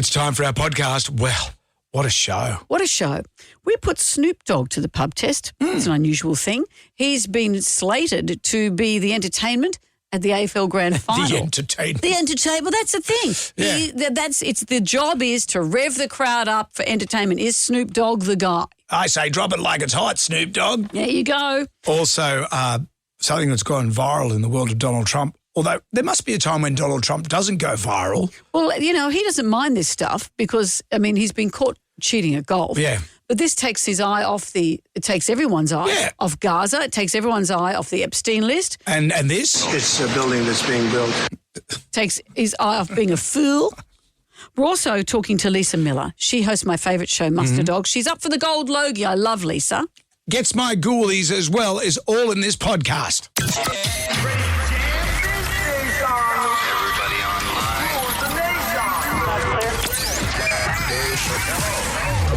It's time for our podcast. Well, what a show. What a show. We put Snoop Dogg to the pub test. It's an unusual thing. He's been slated to be the entertainment at the AFL Grand Final. The entertainment. The entertainment. Well, that's the thing. Yeah. The job is to rev the crowd up for entertainment. Is Snoop Dogg the guy? I say drop it like it's hot, Snoop Dogg. There you go. Also, something that's gone viral in the world of Donald Trump, although there must be a time when Donald Trump doesn't go viral. Well, you know, he doesn't mind this stuff because, I mean, he's been caught cheating at golf. Yeah. But this takes his eye off it takes everyone's eye off Gaza. It takes everyone's eye off the Epstein list. And this? It's a building that's being built. Takes his eye off being a fool. We're also talking to Lisa Miller. She hosts my favourite show, Muster Dog. She's up for the Gold Logie. I love Lisa. Gets my ghoulies as well is all in this podcast.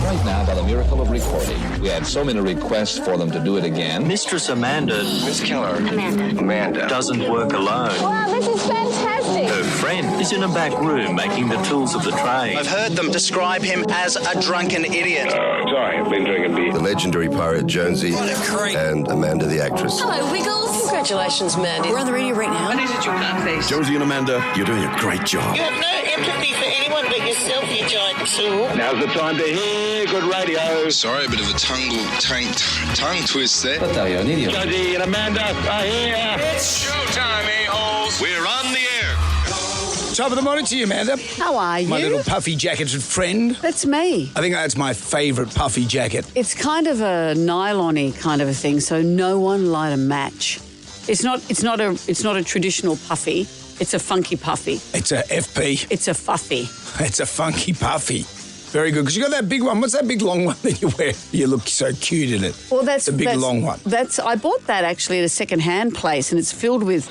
Right now, by the miracle of recording, we had so many requests for them to do it again. Mistress Amanda. Miss Keller. Amanda. Doesn't work alone. Wow, this is fantastic. Her friend is in a back room making the tools of the trade. I've heard them describe him as a drunken idiot. Sorry, I've been drinking beer. The legendary pirate Jonesy and Amanda the actress. Hello, Wiggles. Congratulations, Mandy. We're on the radio right now. What is it, you nutface? Jonesy and Amanda, you're doing a great job. You have no empathy for anyone but yourself, you giant tool. Now's the time to hear good radio. Sorry, a bit of a tongue twist there. But you're an idiot. Jonesy and Amanda are here. It's showtime, a-holes. We're on the air. Top of the morning to you, Amanda. How are you? My little puffy jacketed friend. That's me. I think that's my favourite puffy jacket. It's kind of a nylon-y kind of a thing, so no one light a match. It's not a traditional puffy. It's a funky puffy. It's a FP. It's a fuffy. It's a funky puffy. Very good. Because you got that big one. What's that big long one that you wear? You look so cute in it. Well, that's the big long one. I bought that actually at a second-hand place, and it's filled with,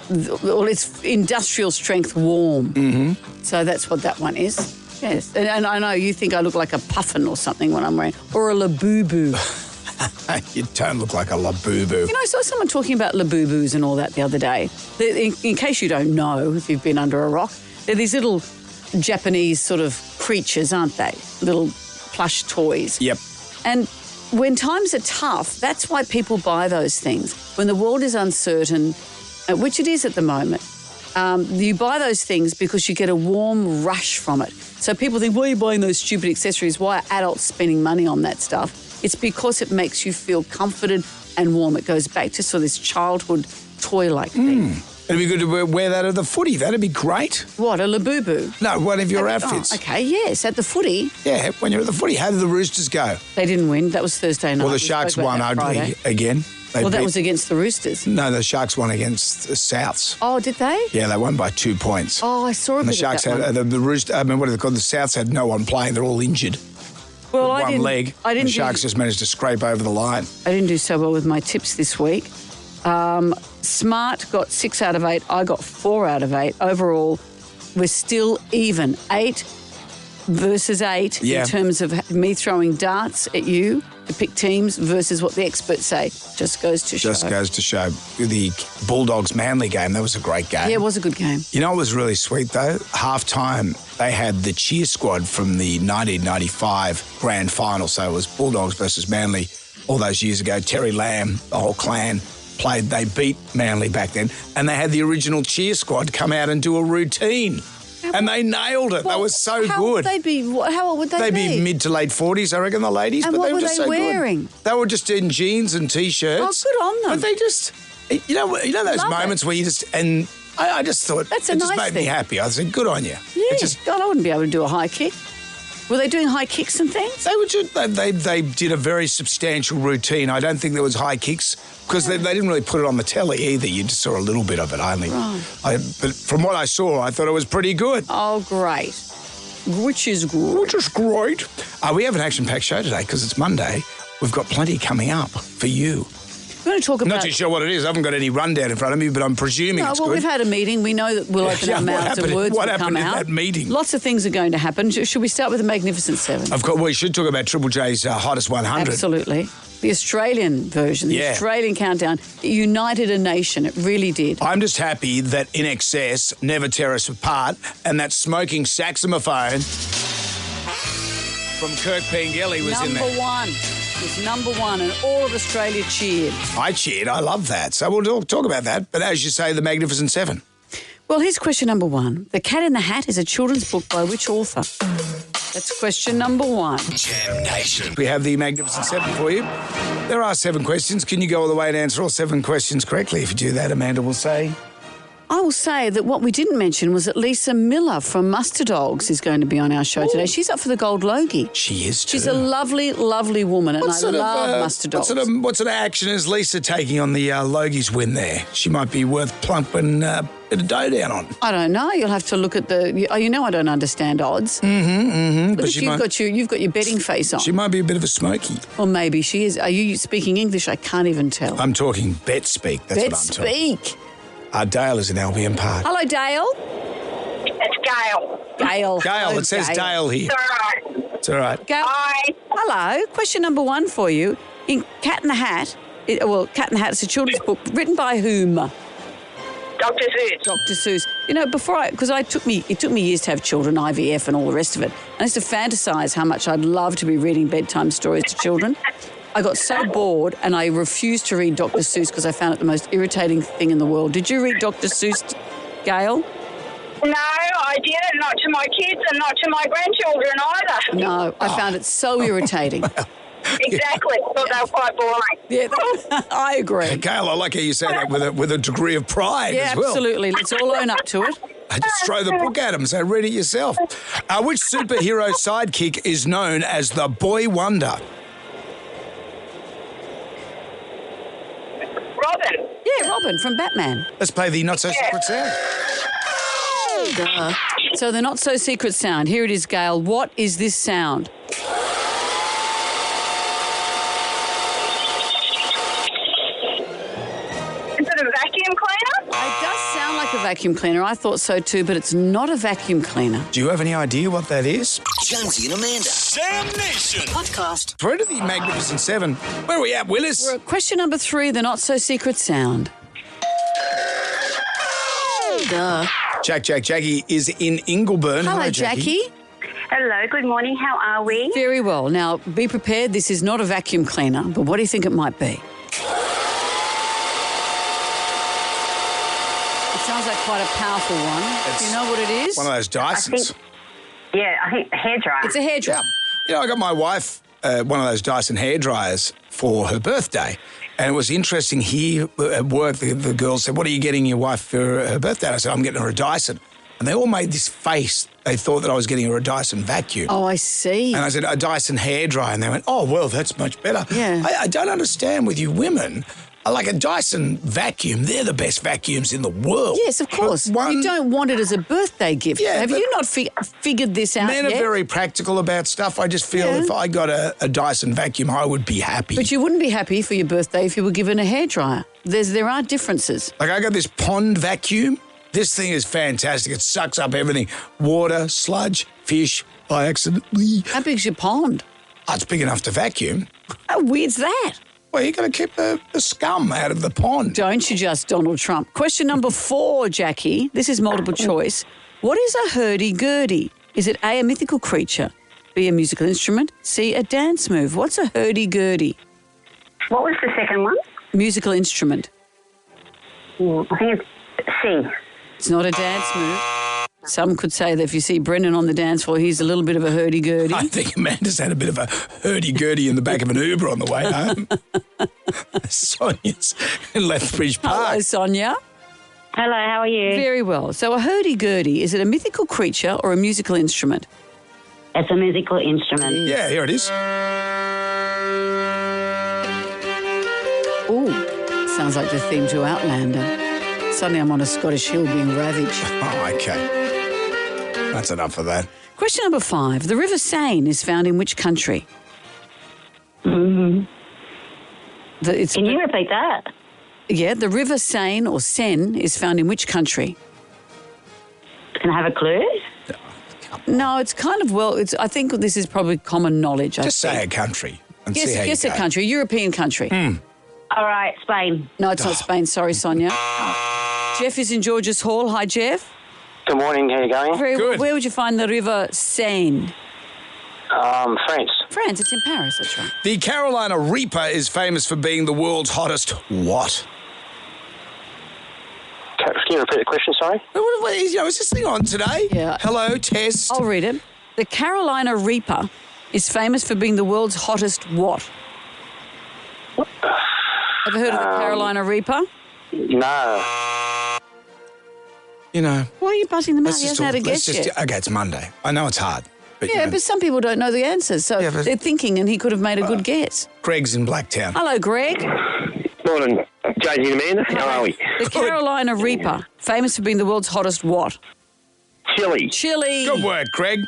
it's industrial strength warm. Mm-hmm. So that's what that one is. Yes, and I know you think I look like a puffin or something when I'm wearing, or a Labubu. You don't look like a Labubu. You know, I saw someone talking about Labubus and all that the other day. In case you don't know, if you've been under a rock, they're these little Japanese sort of creatures, aren't they? Little plush toys. Yep. And when times are tough, that's why people buy those things. When the world is uncertain, which it is at the moment, you buy those things because you get a warm rush from it. So people think, why are you buying those stupid accessories? Why are adults spending money on that stuff? It's because it makes you feel comforted and warm. It goes back to sort of this childhood toy-like thing. It'd be good to wear that at the footy. That'd be great. What, a Labubu? No, one of your outfits. Oh, okay, yes, at the footy. Yeah, when you're at the footy. How did the Roosters go? They didn't win. That was Thursday night. Well, the We Sharks spoke about won that ugly Friday. again. That was against the Roosters. No, the Sharks won against the Souths. Oh, did they? Yeah, they won by 2 points. Oh, I saw a And the bit Sharks of that had one. the Roosters. I mean, what are they called? The Souths had no one playing. They're all injured. Well, With one leg. I didn't The Sharks just managed to scrape over the line. I didn't do so well with my tips this week. Smart got 6 out of 8. I got 4 out of 8. Overall, we're still even. 8 versus 8 Yeah. in terms of me throwing darts at you to pick teams versus what the experts say. Just goes to show. Just goes to show. The Bulldogs-Manly game, that was a great game. Yeah, it was a good game. You know what was really sweet, though? Half-time, they had the cheer squad from the 1995 grand final. So it was Bulldogs versus Manly all those years ago. Terry Lamb, the whole clan, played. They beat Manly back then. And they had the original cheer squad come out and do a routine. And they nailed it. They were so how good. How old would they be? They'd be mid to late 40s, I reckon, the ladies. And but what they were were just they so wearing? good. They were just in jeans and T-shirts. Oh, good on them. But they just, you know those Love moments where you just, and I just thought, That's a it just nice made me thing. happy. I said, good on you. Yeah, It just, God, I wouldn't be able to do a high kick. Were they doing high kicks and things? they were just, they did a very substantial routine. I don't think there was high kicks because they didn't really put it on the telly either. You just saw a little bit of it only. Right. But from what I saw, I thought it was pretty good. Oh, great. Which is good. Which is great. We have an action-packed show today because it's Monday. We've got plenty coming up for you. We're going to talk I'm about... not too sure what it is. I haven't got any rundown in front of me, but I'm presuming No, it's well, good. we've had a meeting. We know that we'll open Yeah, our what mouths happened- and words what will come happened in out. that meeting? Lots of things are going to happen. Should we start with the Magnificent Seven? We should talk about Triple J's Hottest 100. Absolutely. The Australian version, the Yeah. Australian countdown, it united a nation. It really did. I'm just happy that In Excess never tear us apart and that smoking saxophone from Kirk Pengelly was in there. Number one. It was number one, and all of Australia cheered. I cheered. I love that. So we'll talk about that. But as you say, The Magnificent Seven. Well, here's question number one. The Cat in the Hat is a children's book by which author? That's question number one. Jam Nation. We have The Magnificent Seven for you. There are 7 questions. Can you go all the way and answer all 7 questions correctly? If you do that, Amanda will say... I will say that what we didn't mention was that Lisa Miller from Muster Dogs is going to be on our show today. She's up for the Gold Logie. She is too. She's a lovely, lovely woman, and I love Muster Dogs. What sort of action is Lisa taking on the Logies win there? She might be worth plumping a bit of dough down on. I don't know. You'll have to look at the... I don't understand odds. But you've got your betting face on. She might be a bit of a smoky. Or maybe she is. Are you speaking English? I can't even tell. I'm talking bet speak. That's what I'm talking. Bet speak. Dale is in Albion Park. Hello, Dale. It's Gail. Gail. Gail, it says Dale here. It's all right. It's all right. Gail. Hi. Hello. Question number one for you. In Cat in the Hat, Cat in the Hat is a children's book written by whom? Dr. Seuss. Dr. Seuss. You know, it took me years to have children, IVF and all the rest of it. I used to fantasize how much I'd love to be reading bedtime stories to children. I got so bored and I refused to read Dr. Seuss because I found it the most irritating thing in the world. Did you read Dr. Seuss, Gail? No, I didn't. Not to my kids and not to my grandchildren either. No, I found it so irritating. Exactly. Thought they were quite boring. Yeah, I agree. Gail, I like how you say that with a degree of pride as well. Absolutely. Let's all own up to it. I just throw the book at him, so read it yourself. Which superhero sidekick is known as the Boy Wonder? Robin. Yeah, Robin from Batman. Let's play the not-so-secret sound. Duh. So the not-so-secret sound. Here it is, Gail. What is this sound? Is it a vacuum cleaner? It does sound like a vacuum cleaner. I thought so too, but it's not a vacuum cleaner. Do you have any idea what that is? Jonesy and Amanda. Jam Nation. Podcast. Through to the Magnificent Seven. Where are we at, Willis? We're at question number 3, the not-so-secret sound. Duh. Jackie is in Ingleburn. Hello, Jackie. Hello, good morning. How are we? Very well. Now, be prepared. This is not a vacuum cleaner, but what do you think it might be? It sounds like quite a powerful one. Do you know what it is? One of those Dysons. I think hairdryer. It's a hairdryer. You know, I got my wife one of those Dyson hairdryers for her birthday. And it was interesting here at work, the girls said, what are you getting your wife for her birthday? And I said, I'm getting her a Dyson. And they all made this face. They thought that I was getting her a Dyson vacuum. Oh, I see. And I said, a Dyson hairdryer. And they went, oh, well, that's much better. Yeah. I don't understand with you women. Like a Dyson vacuum, they're the best vacuums in the world. Yes, of course. You don't want it as a birthday gift. Yeah, Have you not figured this out Men yet? are very practical about stuff. I just feel if I got a Dyson vacuum, I would be happy. But you wouldn't be happy for your birthday if you were given a hairdryer. There are differences. Like I got this pond vacuum. This thing is fantastic. It sucks up everything. Water, sludge, fish. I accidentally... How big's your pond? Oh, it's big enough to vacuum. How weird's that? Well, you got to keep the scum out of the pond. Don't you just, Donald Trump. Question number 4, Jackie. This is multiple choice. What is a hurdy-gurdy? Is it A, a mythical creature, B, a musical instrument, C, a dance move? What's a hurdy-gurdy? What was the second one? Musical instrument. I think it's C. It's not a dance move. Some could say that if you see Brendan on the dance floor, he's a little bit of a hurdy-gurdy. I think Amanda's had a bit of a hurdy-gurdy in the back of an Uber on the way home. Sonia's in Lethbridge Park. Hello, Sonia. Hello, how are you? Very well. So a hurdy-gurdy, is it a mythical creature or a musical instrument? It's a musical instrument. Yeah, here it is. Ooh, sounds like the theme to Outlander. Suddenly I'm on a Scottish hill being ravaged. Oh, okay. That's enough of that. Question number 5. The River Seine is found in which country? Can you repeat that? Yeah, the River Seine or Seine is found in which country? Can I have a clue? No, it's kind of, I think this is probably common knowledge. Just say a country and see how you Guess go. a country, European country. All right, Spain. No, it's not Spain. Sorry, Sonia. Jeff is in George's Hall. Hi, Jeff. Good morning. How you going? Very Good. well. Where would you find the River Seine? France. France, it's in Paris, that's right. The Carolina Reaper is famous for being the world's hottest what? Can you repeat the question, sorry? Is this thing on today? Yeah. Hello, test. I'll read it. The Carolina Reaper is famous for being the world's hottest what? Ever heard of the Carolina Reaper? No. You know. Why are you buzzing them out? let's He just hasn't had a talk- let's guess just- yet. Okay, it's Monday. I know it's hard. But, Yeah, but some people don't know the answers, so Yeah, but- they're thinking and he could have made a good guess. Greg's in Blacktown. Hello, Greg. Morning, Josie and Amanda. How are we? The Carolina Reaper, famous for being the world's hottest what? Chili. Chili. Good work, Greg.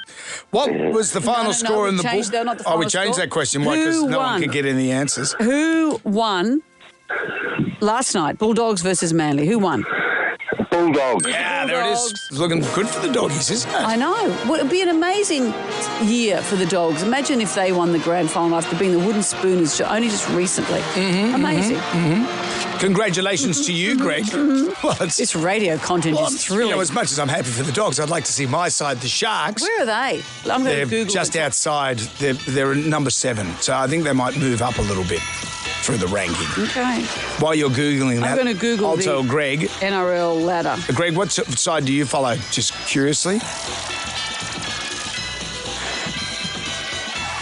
What was the final no, score we in the changed book? that, not the Oh, we final changed score. that question. Why? Because Who no one won? could get any answers. Who won last night? Bulldogs versus Manly. Who won? Bulldogs. Yeah, there it is. Bulldogs. It's looking good for the doggies, isn't it? I know. Well, it'd be an amazing year for the Dogs. Imagine if they won the grand final after being the Wooden Spooners only just recently. Amazing. Congratulations to you, Greg. Well, This radio content is thrilling. as much as I'm happy for the Dogs, I'd like to see my side, the Sharks. Where are they? I'm going They're to Google just it. outside. They're number 7, so I think they might move up a little bit through the ranking. Okay. While you're Googling that, gonna Google I'll the- tell Greg. NRL ladder. Greg, what side do you follow? Just curiously.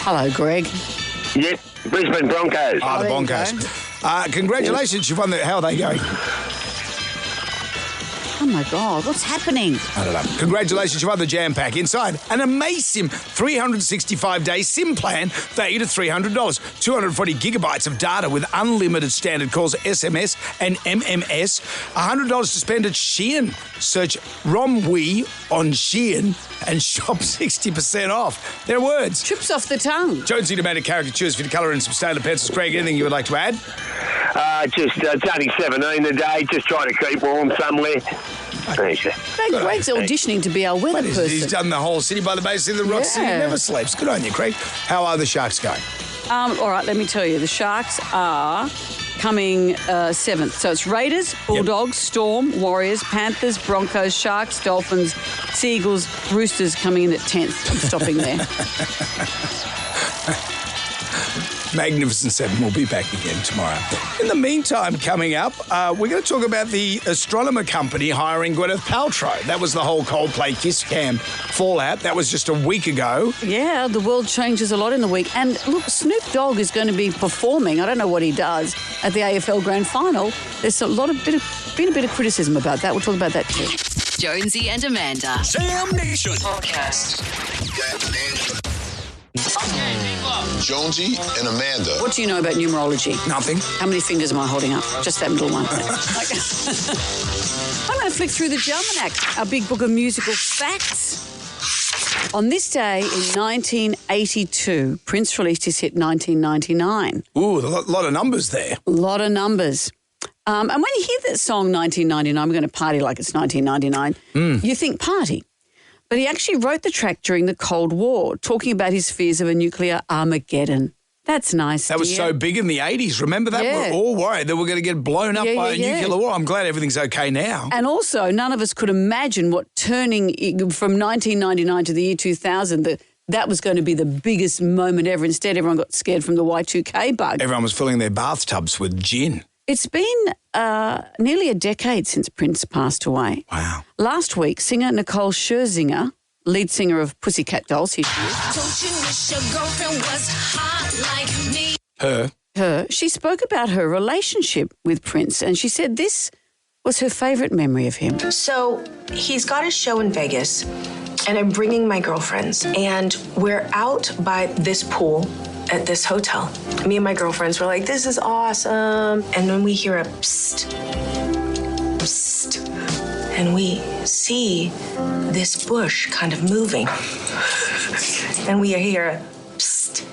Hello, Greg. Yep, Brisbane Broncos. Ah, the there you Broncos. Congratulations, you've won the... How are they going? Oh, my God. What's happening? I don't know. Congratulations, you won the Jam Pack. Inside, an Amasim 365-day SIM plan valued at $300. 240 gigabytes of data with unlimited standard calls, SMS and MMS. $100 to spend at Shein. Search RomWe on Shein and shop 60% off. Their words. Trips off the tongue. Jonesy demanded caricatures for the colour and some stainless pencils. Greg, anything you would like to add? It's only 17 today, just trying to keep warm somewhere. Thanks. Greg's auditioning to be our weather He's person. done the whole city by the Bay City, the Rock City, Yeah. never sleeps. Good on you, Craig. How are the Sharks going? All right, let me tell you. The Sharks are coming 7th. So it's Raiders, Bulldogs, Storm, Warriors, Panthers, Broncos, Sharks, Dolphins, Seagulls, Roosters coming in at 10th. I'm stopping there. Magnificent 7 will be back again tomorrow. In the meantime, coming up, we're going to talk about the astronomer company hiring Gwyneth Paltrow. That was the whole Coldplay Kiss Cam fallout. That was just a week ago. Yeah, the world changes a lot in the week. And look, Snoop Dogg is going to be performing, I don't know what he does, at the AFL Grand Final. There's been a bit of criticism about that. We'll talk about that too. Jonesy and Amanda. Jam Nation. Podcast. Jonesy and Amanda. What do you know about numerology? Nothing. How many fingers am I holding up? Just that middle one. Okay. I'm going to flick through the Jalmanac, our big book of musical facts. On this day in 1982, Prince released his hit 1999. Ooh, a lot of numbers there. A lot of numbers. And when you hear that song 1999, we're going to party like it's 1999, you think party. But he actually wrote the track during the Cold War, talking about his fears of a nuclear Armageddon. That's nice. That was dear. so big in the 80s. Remember that? Yeah. We're all worried that we're going to get blown up by a nuclear war. I'm glad everything's okay now. And also, none of us could imagine what turning from 1999 to the year 2000, that was going to be the biggest moment ever. Instead, everyone got scared from the Y2K bug. Everyone was filling their bathtubs with gin. It's been nearly a decade since Prince passed away. Wow. Last week, singer Nicole Scherzinger, lead singer of Pussycat Dolls, here she is. Don't you wish your girlfriend was hot like me? She spoke about her relationship with Prince, and she said this was her favourite memory of him. So he's got a show in Vegas, and I'm bringing my girlfriends, and we're out by this pool at this hotel. Me and my girlfriends were like, this is awesome. And then we hear a psst, psst, and we see this bush kind of moving. And we hear a psst,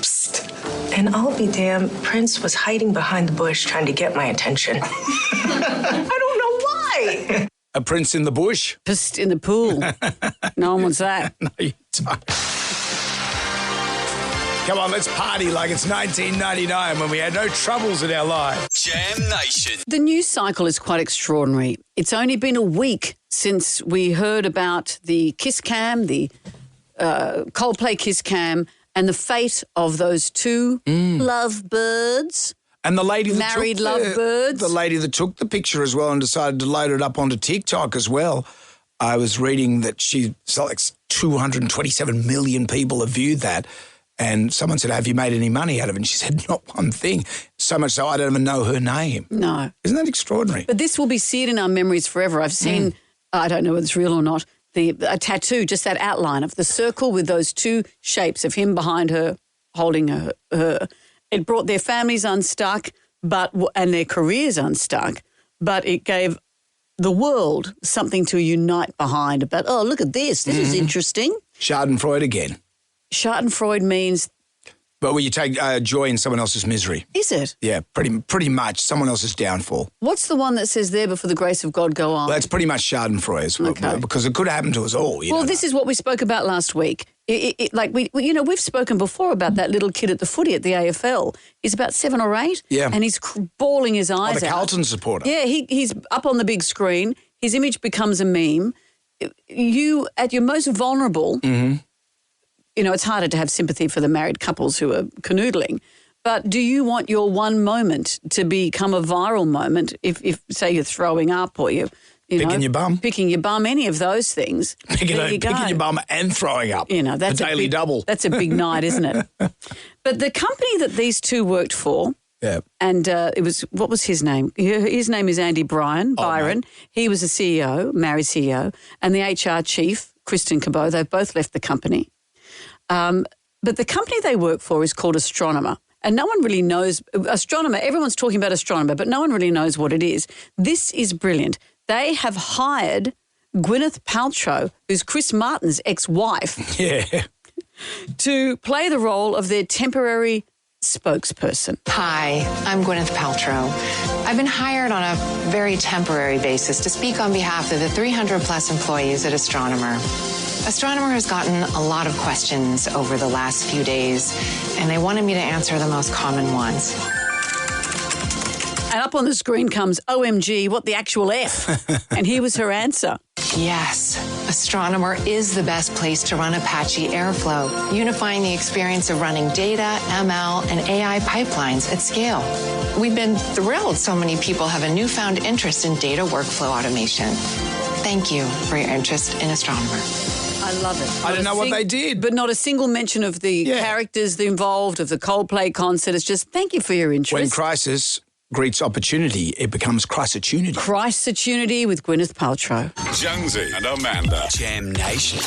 psst. And I'll be damned, Prince was hiding behind the bush trying to get my attention. I don't know why. A prince in the bush? Pissed in the pool. No one wants that. No, you don't. Come on, let's party like it's 1999 when we had no troubles in our lives. Jam Nation. The news cycle is quite extraordinary. It's only been a week since we heard about the Kiss Cam, the Coldplay Kiss Cam and the fate of those two lovebirds. And the lady that married took lovebirds. The lady that took the picture as well and decided to load it up onto TikTok as well. I was reading that like 227 million people have viewed that. And someone said, have you made any money out of it? And she said, not one thing. So much so I don't even know her name. No. Isn't that extraordinary? But this will be seared in our memories forever. I've seen, I don't know whether it's real or not, a tattoo, just that outline of the circle with those two shapes of him behind her, holding her. It brought their families unstuck and their careers unstuck, but it gave the world something to unite behind about, oh, look at this. This is interesting. Schadenfreude again. Schadenfreude means... But where you take joy in someone else's misery. Is it? Yeah, pretty much someone else's downfall. What's the one that says there before the grace of God go on? Well, that's pretty much Schadenfreude as well, because it could happen to us all. Well, this is what we spoke about last week. We've spoken before about that little kid at the footy at the AFL. He's about 7 or 8. Yeah. And he's bawling his eyes out. The Carlton supporter. Yeah, he's up on the big screen. His image becomes a meme. You, at your most vulnerable... it's harder to have sympathy for the married couples who are canoodling. But do you want your one moment to become a viral moment if say, you're throwing up or picking your bum? Picking your bum, any of those things. Picking your bum and throwing up. That's a daily double. That's a big night, isn't it? But the company that these two worked for, and what was his name? His name is Andy Byron. He was a CEO, married CEO, and the HR chief, Kristen Cabot. They've both left the company. But the company they work for is called Astronomer. And no one really knows Astronomer. Everyone's talking about Astronomer, but no one really knows what it is. This is brilliant. They have hired Gwyneth Paltrow, who's Chris Martin's ex-wife, to play the role of their temporary spokesperson. Hi, I'm Gwyneth Paltrow. I've been hired on a very temporary basis to speak on behalf of the 300-plus employees at Astronomer. Astronomer has gotten a lot of questions over the last few days, and they wanted me to answer the most common ones. And up on the screen comes, OMG, what the actual F? And here was her answer. Yes, Astronomer is the best place to run Apache Airflow, unifying the experience of running data, ML, and AI pipelines at scale. We've been thrilled so many people have a newfound interest in data workflow automation. Thank you for your interest in Astronomer. I love it. I don't know what they did. But not a single mention of the characters involved, of the Coldplay concert. It's just thank you for your interest. When crisis greets opportunity, it becomes Christopportunity. Christopportunity with Gwyneth Paltrow. Jonesy and Amanda. Jam Nation.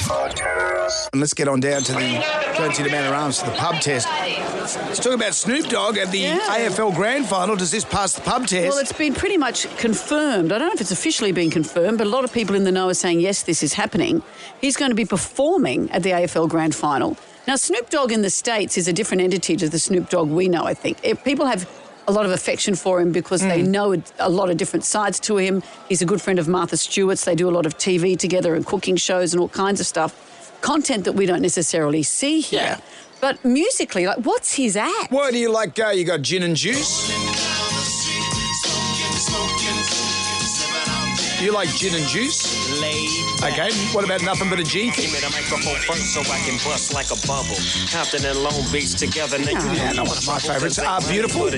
And let's get on down to the Jonesy and Amanda Arms to the pub test. Let's talk about Snoop Dogg at the AFL Grand Final. Does this pass the pub test? Well, it's been pretty much confirmed. I don't know if it's officially been confirmed, but a lot of people in the know are saying, yes, this is happening. He's going to be performing at the AFL Grand Final. Now, Snoop Dogg in the States is a different entity to the Snoop Dogg we know, I think. People have a lot of affection for him because they know a lot of different sides to him. He's a good friend of Martha Stewart's. They do a lot of TV together and cooking shows and all kinds of stuff. Content that we don't necessarily see here. Yeah. But musically, like, what's his act? What do you like? You got gin and juice? You like gin and juice? Okay, what about nothing but a G? Give me the microphone first so I can bust like a bubble. Compton and Long Beach together, nigga. Yeah, not one of my favourites. Beautiful. The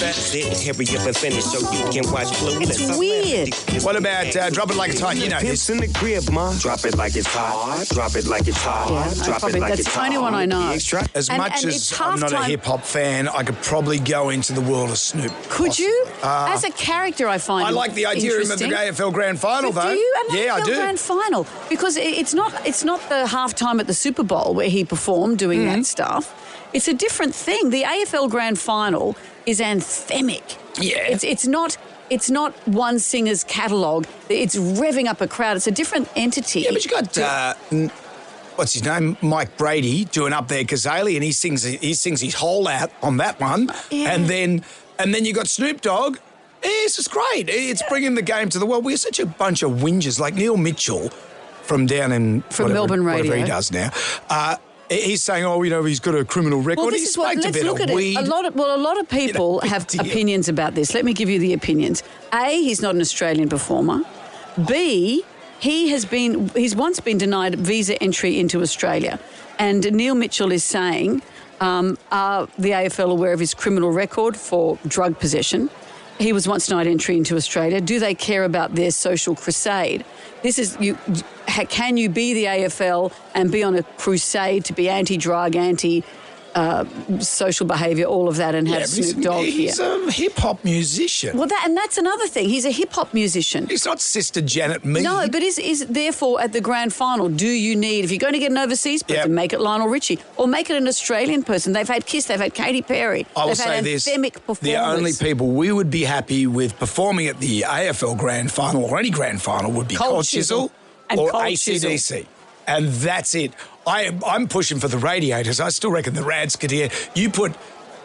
best it, hurry up and finish so you can watch Blue. It's weird. What about Drop It Like It's Hot? You know this. in the crib, ma. Drop it like it's hot. Drop it like it's hot. Yeah, Drop it like that's it's the only one I know. As much and as I'm not a hip-hop fan, I could probably go into the world of Snoop. Could you? As a character, I find I like the idea of the AFL Grand Final, though. Do you? Yeah, I do. Grand Final, because it's not the halftime at the Super Bowl where he performed doing that stuff. It's a different thing. The AFL Grand Final is anthemic. Yeah. It's not one singer's catalogue. It's revving up a crowd. It's a different entity. Yeah, but you got what's his name, Mike Brady, doing Up There Kazali, and he sings his whole out on that one, and then you got Snoop Dogg. Yes, it's great. It's bringing the game to the world. We're such a bunch of whingers, like Neil Mitchell from down in Melbourne Radio. Whatever he does now. He's saying, he's got a criminal record. Well, He smoked a bit of weed. A lot of people have opinions about this. Let me give you the opinions. A, he's not an Australian performer. B, he's once been denied visa entry into Australia. And Neil Mitchell is saying, are the AFL aware of his criminal record for drug possession? He was once denied entry into Australia. Do they care about their social crusade? This is can you be the AFL and be on a crusade to be anti-drug, social behaviour, all of that, and have Snoop Dogg here? He's a hip-hop musician. Well, and that's another thing. He's a hip-hop musician. He's not Sister Janet Mead. No, but is therefore at the grand final, do you need, if you're going to get an overseas person, make it Lionel Richie or make it an Australian person? They've had Kiss, they've had Katy Perry. I will they've say had this, anthemic performers. the only people we would be happy with performing at the AFL grand final or any grand final would be Cold Chisel or AC/DC. And that's it. I'm pushing for the Radiators. I still reckon the Rads could hear. You put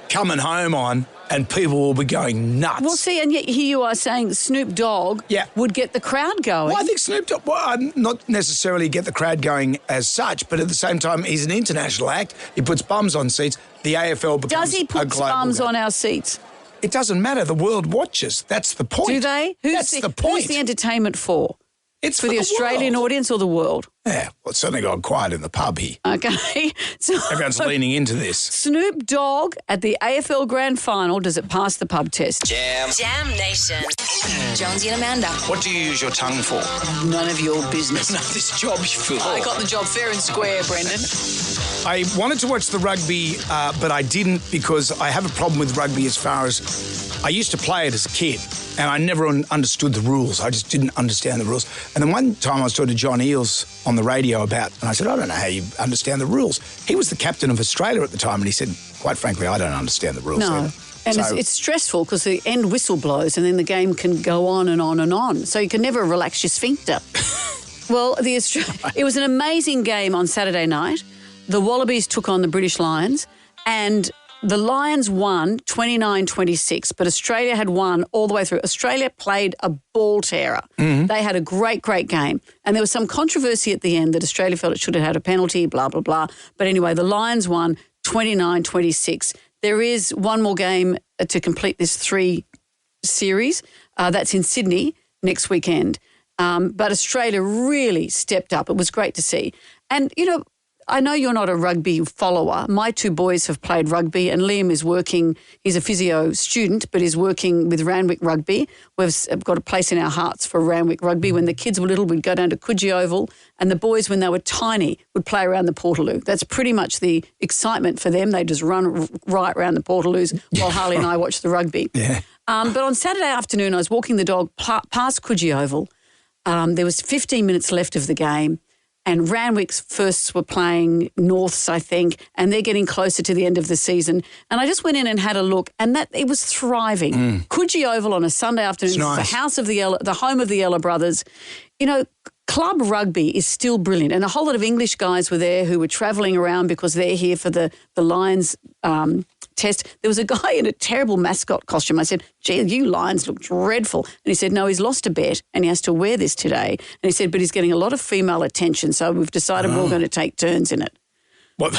Coming Home on and people will be going nuts. Well, see, and yet here you are saying Snoop Dogg would get the crowd going. Well, I think Snoop Dogg, not necessarily get the crowd going as such, but at the same time, he's an international act. He puts bums on seats. The AFL becomes Does he put bums on our seats? It doesn't matter. The world watches. That's the point. Do they? That's the point. Who's the entertainment for? It's for the Australian audience or the world? Yeah, well, it's certainly got quiet in the pub here. Okay. So everyone's leaning into this. Snoop Dogg at the AFL Grand Final, does it pass the pub test? Jam Nation. Jonesy and Amanda. What do you use your tongue for? None of your business. None of this job for. I got the job fair and square, Brendan. I wanted to watch the rugby, but I didn't because I have a problem with rugby as far as I used to play it as a kid. And I never understood the rules. I just didn't understand the rules. And then one time I was talking to John Eales on the radio about, and I said, I don't know how you understand the rules. He was the captain of Australia at the time, and he said, quite frankly, I don't understand the rules. No. Either. And it's stressful because the end whistle blows and then the game can go on and on and on. So you can never relax your sphincter. Well, it was an amazing game on Saturday night. The Wallabies took on the British Lions and the Lions won 29-26, but Australia had won all the way through. Australia played a ball terror. Mm-hmm. They had a great, great game. And there was some controversy at the end that Australia felt it should have had a penalty, blah, blah, blah. But anyway, the Lions won 29-26. There is one more game to complete this 3 series. That's in Sydney next weekend. But Australia really stepped up. It was great to see. And, you know, I know you're not a rugby follower. My 2 boys have played rugby and Liam is working, he's a physio student, but is working with Randwick Rugby. We've got a place in our hearts for Randwick Rugby. When the kids were little, we'd go down to Coogee Oval and the boys, when they were tiny, would play around the Portaloo. That's pretty much the excitement for them. They just run right around the Portaloos while Harley and I watch the rugby. Yeah. But on Saturday afternoon, I was walking the dog past Coogee Oval. There was 15 minutes left of the game. And Randwick's firsts were playing Norths, I think, and they're getting closer to the end of the season. And I just went in and had a look, and it was thriving. Coogee Oval on a Sunday afternoon, nice. the home of the Ella brothers. You know, club rugby is still brilliant, and a whole lot of English guys were there who were travelling around because they're here for the Lions test. There was a guy in a terrible mascot costume. I said, gee, you Lions look dreadful. And he said, no, he's lost a bet and he has to wear this today. And he said, but he's getting a lot of female attention, so we've decided we're all going to take turns in it. What?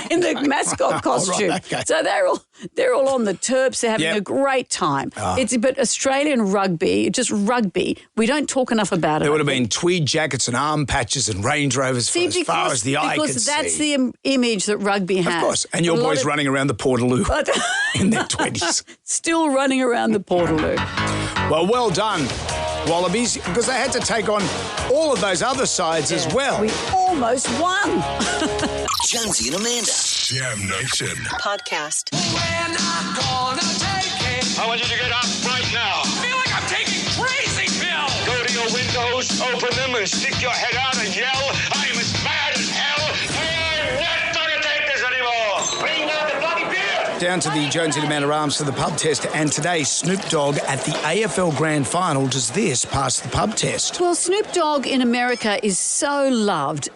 In the mascot costume. Right, okay. So they're all on the Terps. They're having a great time. But Australian rugby, just rugby, we don't talk enough about it. There would have been tweed jackets and arm patches and Range Rovers for as far as the eye could see. Because that's the image that rugby has. Of course. And your boys running around the Portaloo in their 20s. Still running around the Portaloo. Well done, Wallabies, because they had to take on all of those other sides as well. We almost won. Jonesy and Amanda. Jam Nation. Podcast. We're not gonna take it. I want you to get up right now. I feel like I'm taking crazy pills. Go to your windows, open them, and stick your head out and yell, I'm as mad as hell. I'm not gonna take this anymore. Bring out the bloody beer. Down to the Jonesy and Amanda Arms for the pub test, and today Snoop Dogg at the AFL Grand Final. Does this pass the pub test? Well, Snoop Dogg in America is so loved.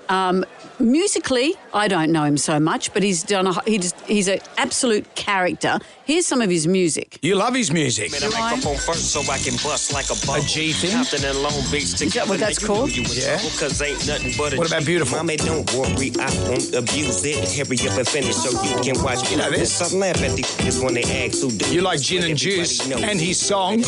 Musically, I don't know him so much, but he's an absolute character. Here's some of his music. You love his music. I make up on first so I can bust like a bubble. A G thing? Compton and Long Beach together. Is that what that's called? Yeah. Cause ain't nothing but a What about Beautiful? Mommy, don't worry, I won't abuse it. Hurry up and finish so you can watch. You know this? Something laugh at these when they ask who do. You like Gin and Juice and his song.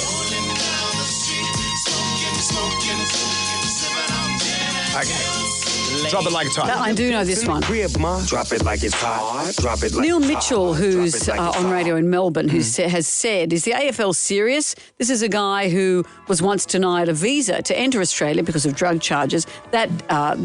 Okay. Drop it like it's hot. I do know this one. Drop it like it's hot. Drop it like Neil it's Mitchell, hot. who's Drop it like it's on radio in Melbourne, who Mm. has said, is the AFL serious? This is a guy who was once denied a visa to enter Australia because of drug charges. That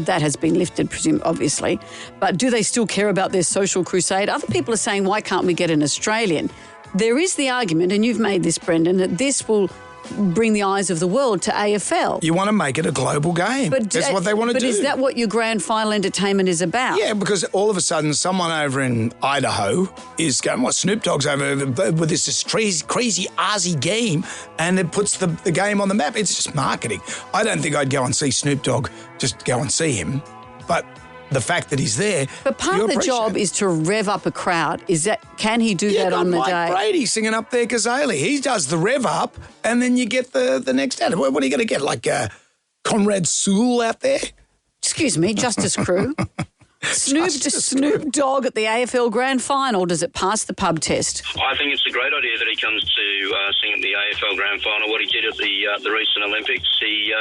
has been lifted, obviously. But do they still care about their social crusade? Other people are saying, why can't we get an Australian? There is the argument, and you've made this, Brendan, that this will bring the eyes of the world to AFL. You want to make it a global game. That's what they want to do. But is that what your grand final entertainment is about? Yeah, because all of a sudden someone over in Idaho is going, what, Snoop Dogg's over with this crazy Aussie game, and it puts the game on the map. It's just marketing. I don't think I'd go and see Snoop Dogg, just go and see him. But the fact that he's there, but part of the job is to rev up a crowd. Can he do that on the Mike day? Brady singing up there, Kazali. He does the rev up, and then you get the next ad. What are you going to get, like Conrad Sewell out there? Excuse me, Justice Crew. Snoop Dogg at the AFL Grand Final. Does it pass the pub test? I think it's a great idea that he comes to sing at the AFL Grand Final. What he did at the recent Olympics, he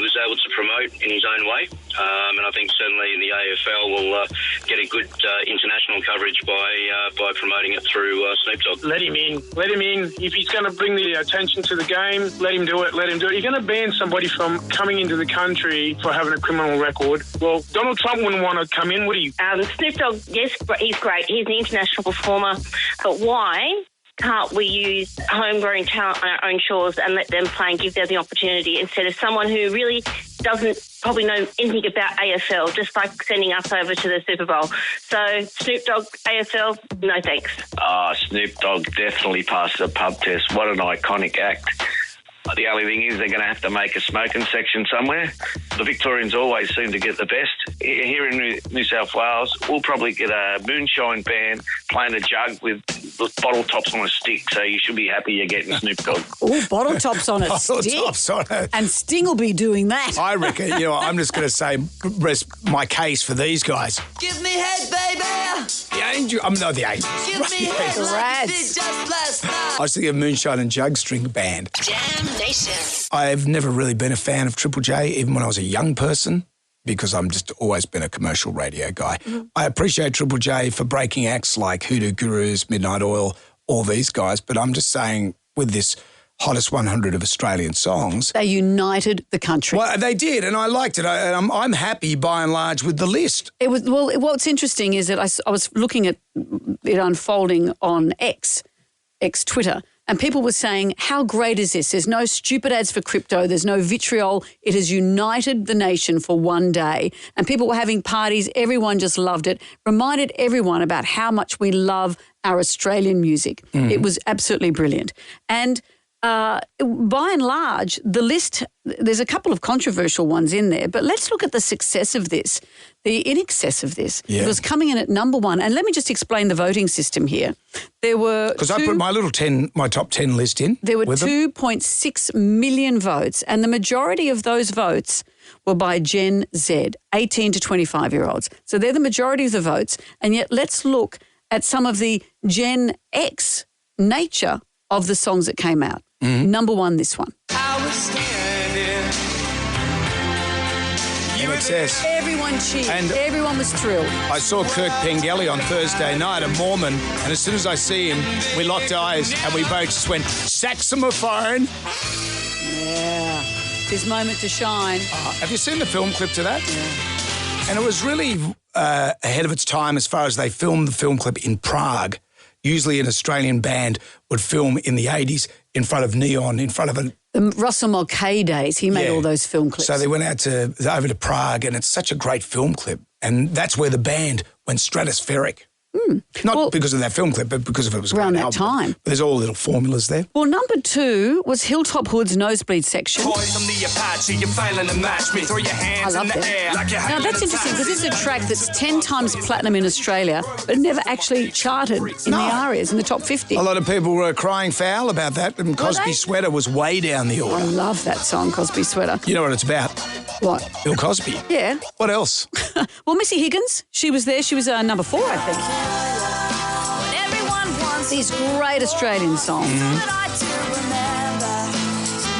was able to promote in his own way, and I think certainly the AFL will get a good international coverage by promoting it through Snoop Dogg. Let him in. If he's going to bring the attention to the game, let him do it. You're going to ban somebody from coming into the country for having a criminal record. Well, Donald Trump wouldn't want to come in, would he? Snoop Dogg, yes, he's great. He's an international performer. But why can't we use homegrown talent on our own shores and let them play and give them the opportunity instead of someone who really doesn't probably know anything about AFL, just like sending us over to the Super Bowl. So Snoop Dogg, AFL, no thanks. Snoop Dogg definitely passes a pub test. What an iconic act. The only thing is they're going to have to make a smoking section somewhere. The Victorians always seem to get the best. Here in New South Wales, we'll probably get a moonshine band playing a jug with bottle tops on a stick, so you should be happy you're getting Snoop Dogg. Oh, bottle tops on a stick. Tops on it. And Sting will be doing that. I reckon, I'm just going to say, rest my case for these guys. Give me head, baby. The Angels. The Angels. Give me head like you did just last night. I was thinking of Moonshine and Jug String Band. Jam Nation. I've never really been a fan of Triple J, even when I was a young person, because I'm just always been a commercial radio guy. Mm-hmm. I appreciate Triple J for breaking acts like Hoodoo Gurus, Midnight Oil, all these guys, but I'm just saying with this hottest 100 of Australian songs. They united the country. Well, they did, and I liked it. I'm happy by and large with the list. What's interesting is that I was looking at it unfolding on X Twitter, and people were saying, how great is this? There's no stupid ads for crypto. There's no vitriol. It has united the nation for one day. And people were having parties. Everyone just loved it. Reminded everyone about how much we love our Australian music. Mm. It was absolutely brilliant. And by and large, the list, there's a couple of controversial ones in there, but let's look at the success of this, in excess of this. Yeah. It was coming in at number one. And let me just explain the voting system here. There were because I put my top 10 list in. There were 2.6 million votes, and the majority of those votes were by Gen Z, 18 to 25-year-olds. So they're the majority of the votes, and yet let's look at some of the Gen X nature of the songs that came out. Mm-hmm. Number one, this one. I was standing. In excess. Everyone cheered. And everyone was thrilled. I saw Kirk Pengelly on Thursday night at Mormon, and as soon as I see him, we locked eyes and we both just went, saxophone. Yeah. His moment to shine. Have you seen the film clip to that? Yeah. And it was really ahead of its time as far as they filmed the film clip in Prague. Usually an Australian band would film in the 80s in front of neon, in front of a... The Russell Mulcahy days, he made all those film clips. So they went over to Prague, and it's such a great film clip. And that's where the band went stratospheric. Mm. Not because of that film clip, but because of it was around that album. time. But there's all little formulas there. Well, number two was Hilltop Hood's Nosebleed section. Boys, I'm the Apache, you're failing to match me. Throw your hands in the air like you're now, that's interesting because this is a track that's 10 times platinum in Australia, but never actually charted in the ARIAs, in the top 50. A lot of people were crying foul about that, and Cosby Sweater was way down the order. I love that song, Cosby Sweater. You know what it's about? What? Bill Cosby. Yeah. What else? Well, Missy Higgins, she was there. She was number 4, I think. These great Australian songs. Mm-hmm.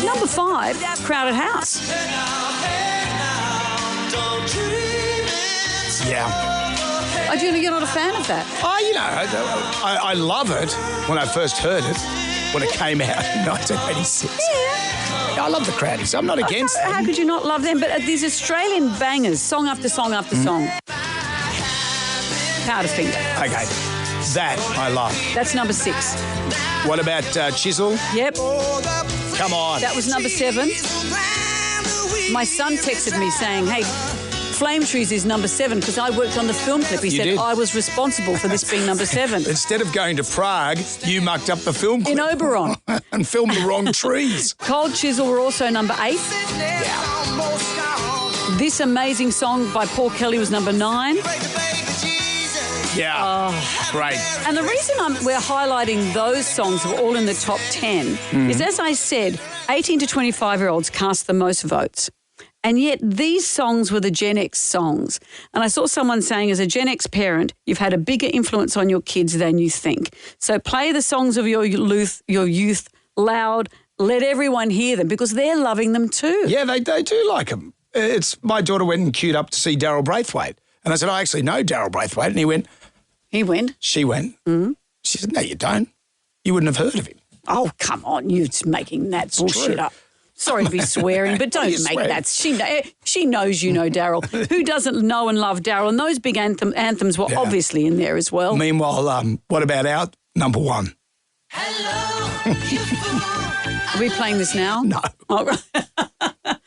Number 5, Crowded House. Yeah. Oh, you're not a fan of that? Oh, you know, I love it when I first heard it, when it came out in 1986. Yeah. I love the Crowdies. I'm not against them. How could you not love them? But these Australian bangers, song after song after song. Powderfinger. Okay, that I love. That's number 6. What about Chisel? Yep. Come on. That was number 7. My son texted me saying, hey, Flame Trees is number 7 because I worked on the film clip. He said did? I was responsible for this being number 7. Instead of going to Prague, you mucked up the film clip. In Oberon. And filmed the wrong trees. Cold Chisel were also number 8. This Amazing Song by Paul Kelly was number 9. Yeah, great. And the reason we're highlighting those songs who are all in the top 10 is, as I said, 18 to 25-year-olds cast the most votes. And yet these songs were the Gen X songs. And I saw someone saying, as a Gen X parent, you've had a bigger influence on your kids than you think. So play the songs of your youth loud, let everyone hear them because they're loving them too. Yeah, they do like them. It's my daughter went and queued up to see Daryl Braithwaite. And I said, I actually know Daryl Braithwaite. And he went. He went? She went. Mm-hmm. She said, no, you don't. You wouldn't have heard of him. Oh, come on. You're making that bullshit up. Sorry to be swearing, but don't make that. She knows you know Daryl. Who doesn't know and love Daryl? And those big anthems were obviously in there as well. Meanwhile, what about our number 1? Are we playing this now? No. Oh.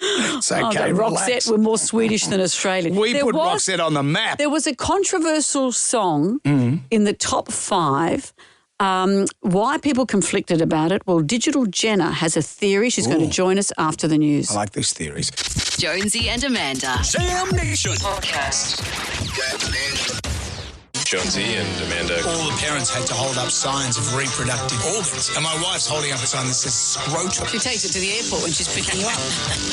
It's okay, Roxette were more Swedish than Australian. We put Roxette on the map. There was a controversial song in the top 5. Why people conflicted about it? Well, Digital Jenna has a theory. She's going to join us after the news. I like these theories. Jonesy and Amanda. Jam Nation Podcast. Jonesy and Amanda. All the parents had to hold up signs of reproductive organs. And my wife's holding up a sign that says scrotum. She takes it to the airport when she's picking you up.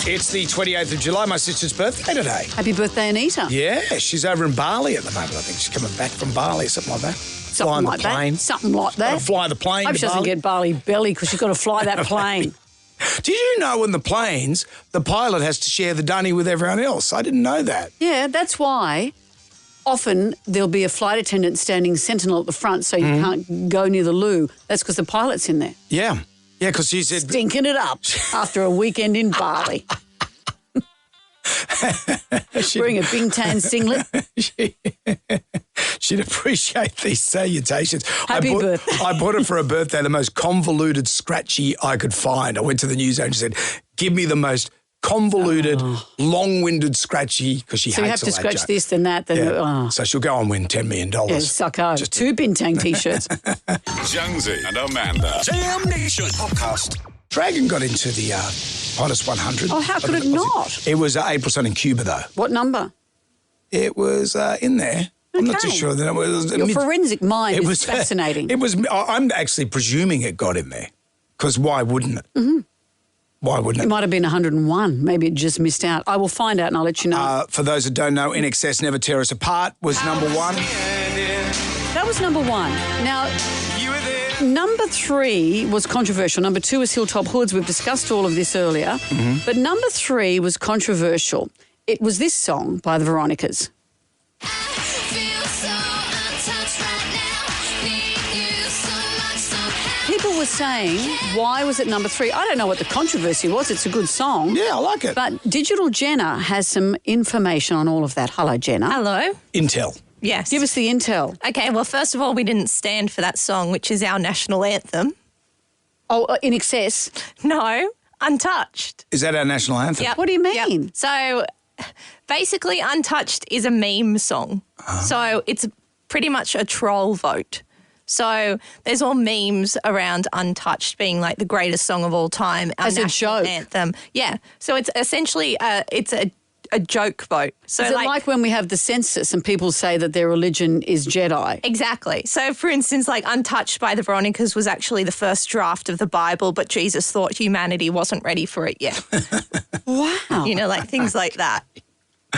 It's the 28th of July, my sister's birthday today. Happy birthday, Anita. Yeah, she's over in Bali at the moment. I think she's coming back from Bali or something like that. Something like that. Something like that. Fly the plane. I hope she doesn't get Bali belly because she's got to fly that plane. Did you know in the planes, the pilot has to share the dunny with everyone else? I didn't know that. Yeah, that's why often there'll be a flight attendant standing sentinel at the front so you can't go near the loo. That's because the pilot's in there. Yeah. Yeah, because she said... Stinking it up after a weekend in Bali. Wearing a Bingtan singlet. She'd appreciate these salutations. Happy birthday. I bought her for her birthday the most convoluted scratchy I could find. I went to the news and she said, give me the most convoluted, long-winded scratchy, because she hates all that. So you have to scratch this, then that, then... Yeah. Oh. So she'll go and win $10 million. Yeah, sucko. Just 2 Bintang T-shirts. Jonesy and Amanda. Jam Nation Podcast. Dragon got into the Hottest 100. Oh, how could it not? It was April Sun in Cuba, though. What number? It was in there. I'm not too sure. That it was Your forensic mind is fascinating. It was. I'm actually presuming it got in there, because why wouldn't it? Mm-hmm. Why wouldn't it? It might have been 101. Maybe it just missed out. I will find out and I'll let you know. For those that don't know, In Excess Never Tear Us Apart was number 1. That was number 1. Now, number 3 was controversial. Number 2 was Hilltop Hoods. We've discussed all of this earlier. Mm-hmm. But number 3 was controversial. It was this song by the Veronicas. People were saying, why was it number 3? I don't know what the controversy was. It's a good song. Yeah, I like it. But Digital Jenna has some information on all of that. Hello, Jenna. Hello. Intel. Yes. Give us the intel. Okay, well, first of all, we didn't stand for that song, which is our national anthem. Oh, In Excess? No, Untouched. Is that our national anthem? Yep. What do you mean? Yep. So basically, Untouched is a meme song. So it's pretty much a troll vote. So there's all memes around Untouched being like the greatest song of all time. Our As a national joke. anthem. Yeah. So it's essentially it's a joke vote. So is it like when we have the census and people say that their religion is Jedi? Exactly. So, for instance, like Untouched by the Veronicas was actually the first draft of the Bible, but Jesus thought humanity wasn't ready for it yet. Wow. You know, like things like that.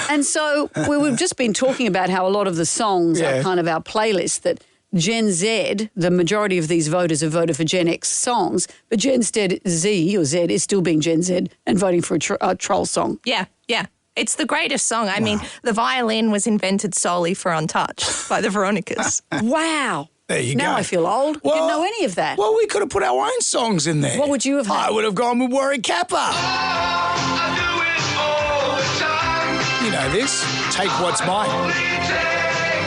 And so we've just been talking about how a lot of the songs are kind of our playlist, that Gen Z, the majority of these voters have voted for Gen X songs, but Gen Z is still being Gen Z and voting for a troll song. Yeah, yeah. It's the greatest song. I mean, the violin was invented solely for Untouched by the Veronicas. Wow. There you Now go. I feel old. I didn't know any of that. Well, we could have put our own songs in there. What would you have had? I would have gone with Warwick Kappa. You know this? Take What's Mine.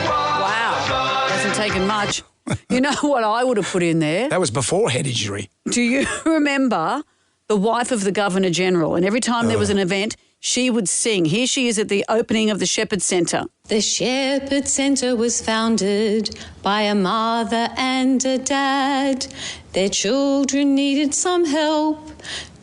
Wow. Hasn't taken much. You know what I would have put in there? That was before head injury. Do you remember the wife of the Governor General? And every time there was an event, she would sing. Here she is at the opening of the Shepherd Centre. The Shepherd Centre was founded by a mother and a dad. Their children needed some help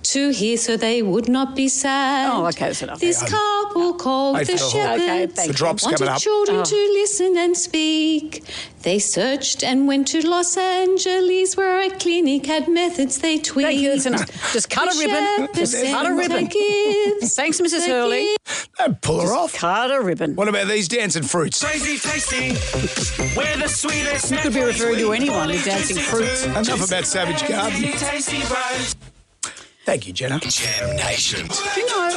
to hear so they would not be sad. Oh, okay, that's enough. This couple called the Shepherds Okay, thank you. The drop's wanted coming up. children to listen and speak. They searched and went to Los Angeles where a clinic had methods they tweaked. Thank you, that's enough. Just cut a ribbon. Just cut a ribbon. Thanks, Mrs. Hurley. Don't pull her off. Cut a ribbon. What about these dancing fruits? Crazy tasty. We're the sweetest. You could be referring to anyone with dancing fruits. Enough about Savage Garden. Thank you, Jenna. Jam Nation. Do you know,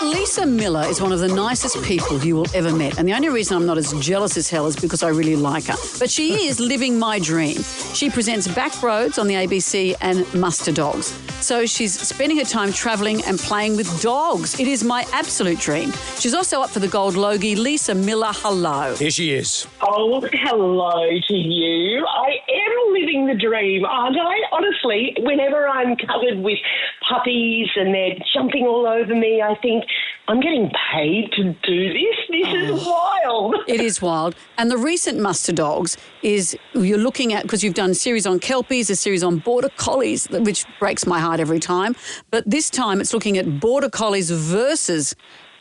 Lisa Miller is one of the nicest people you will ever meet. And the only reason I'm not as jealous as hell is because I really like her. But she is living my dream. She presents Backroads on the ABC and Muster Dogs. So she's spending her time travelling and playing with dogs. It is my absolute dream. She's also up for the Gold Logie. Lisa Miller, hello. Here she is. Oh, hello to you. I am living the dream, aren't I? Honestly, whenever I'm covered with puppies and they're jumping all over me, I think, I'm getting paid to do this. This is wild. It is wild. And the recent Muster Dogs is you're looking at, because you've done a series on Kelpies, a series on Border Collies, which breaks my heart every time. But this time it's looking at Border Collies versus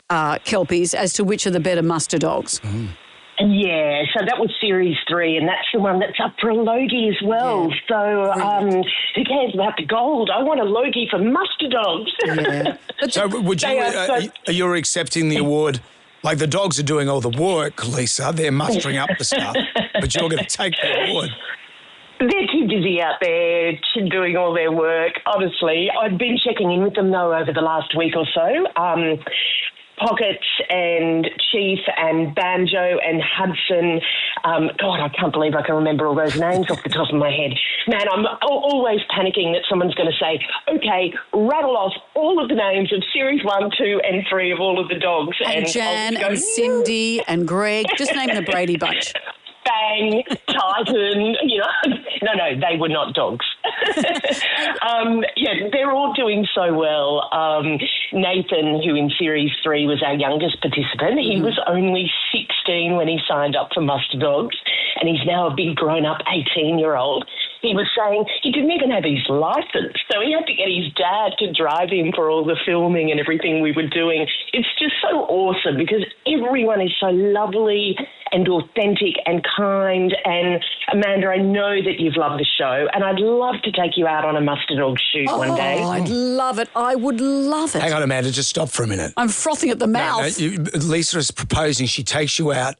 Kelpies as to which are the better Muster Dogs. Yeah, so that was Series 3, and that's the one that's up for a Logie as well. Yeah. So who cares about the gold? I want a Logie for Muster Dogs. Yeah. So would you, you're accepting the award, like the dogs are doing all the work, Lisa, they're mustering up the stuff, but you're going to take the award. They're too busy out there doing all their work, honestly. I've been checking in with them, though, over the last week or so. Pockets and Chief and Banjo and Hudson. God, I can't believe I can remember all those names off the top of my head. Man, I'm always panicking that someone's going to say, okay, rattle off all of the names of Series 1, 2 and 3 of all of the dogs. And Jan and Cindy and Greg. Just name the Brady Bunch. Bang, Titan, you know. No, they were not dogs. Yeah, they're all doing so well. Nathan, who in Series 3 was our youngest participant, he was only 16 when he signed up for Muster Dogs, and he's now a big grown-up 18-year-old. He was saying he didn't even have his licence, so he had to get his dad to drive him for all the filming and everything we were doing. It's just so awesome because everyone is so lovely and authentic and kind. And Amanda, I know that you've loved the show, and I'd love to take you out on a Muster Dog shoot one day. Oh, I'd love it. I would love it. Hang on, Amanda, just stop for a minute. I'm frothing at the mouth. Lisa is proposing she takes you out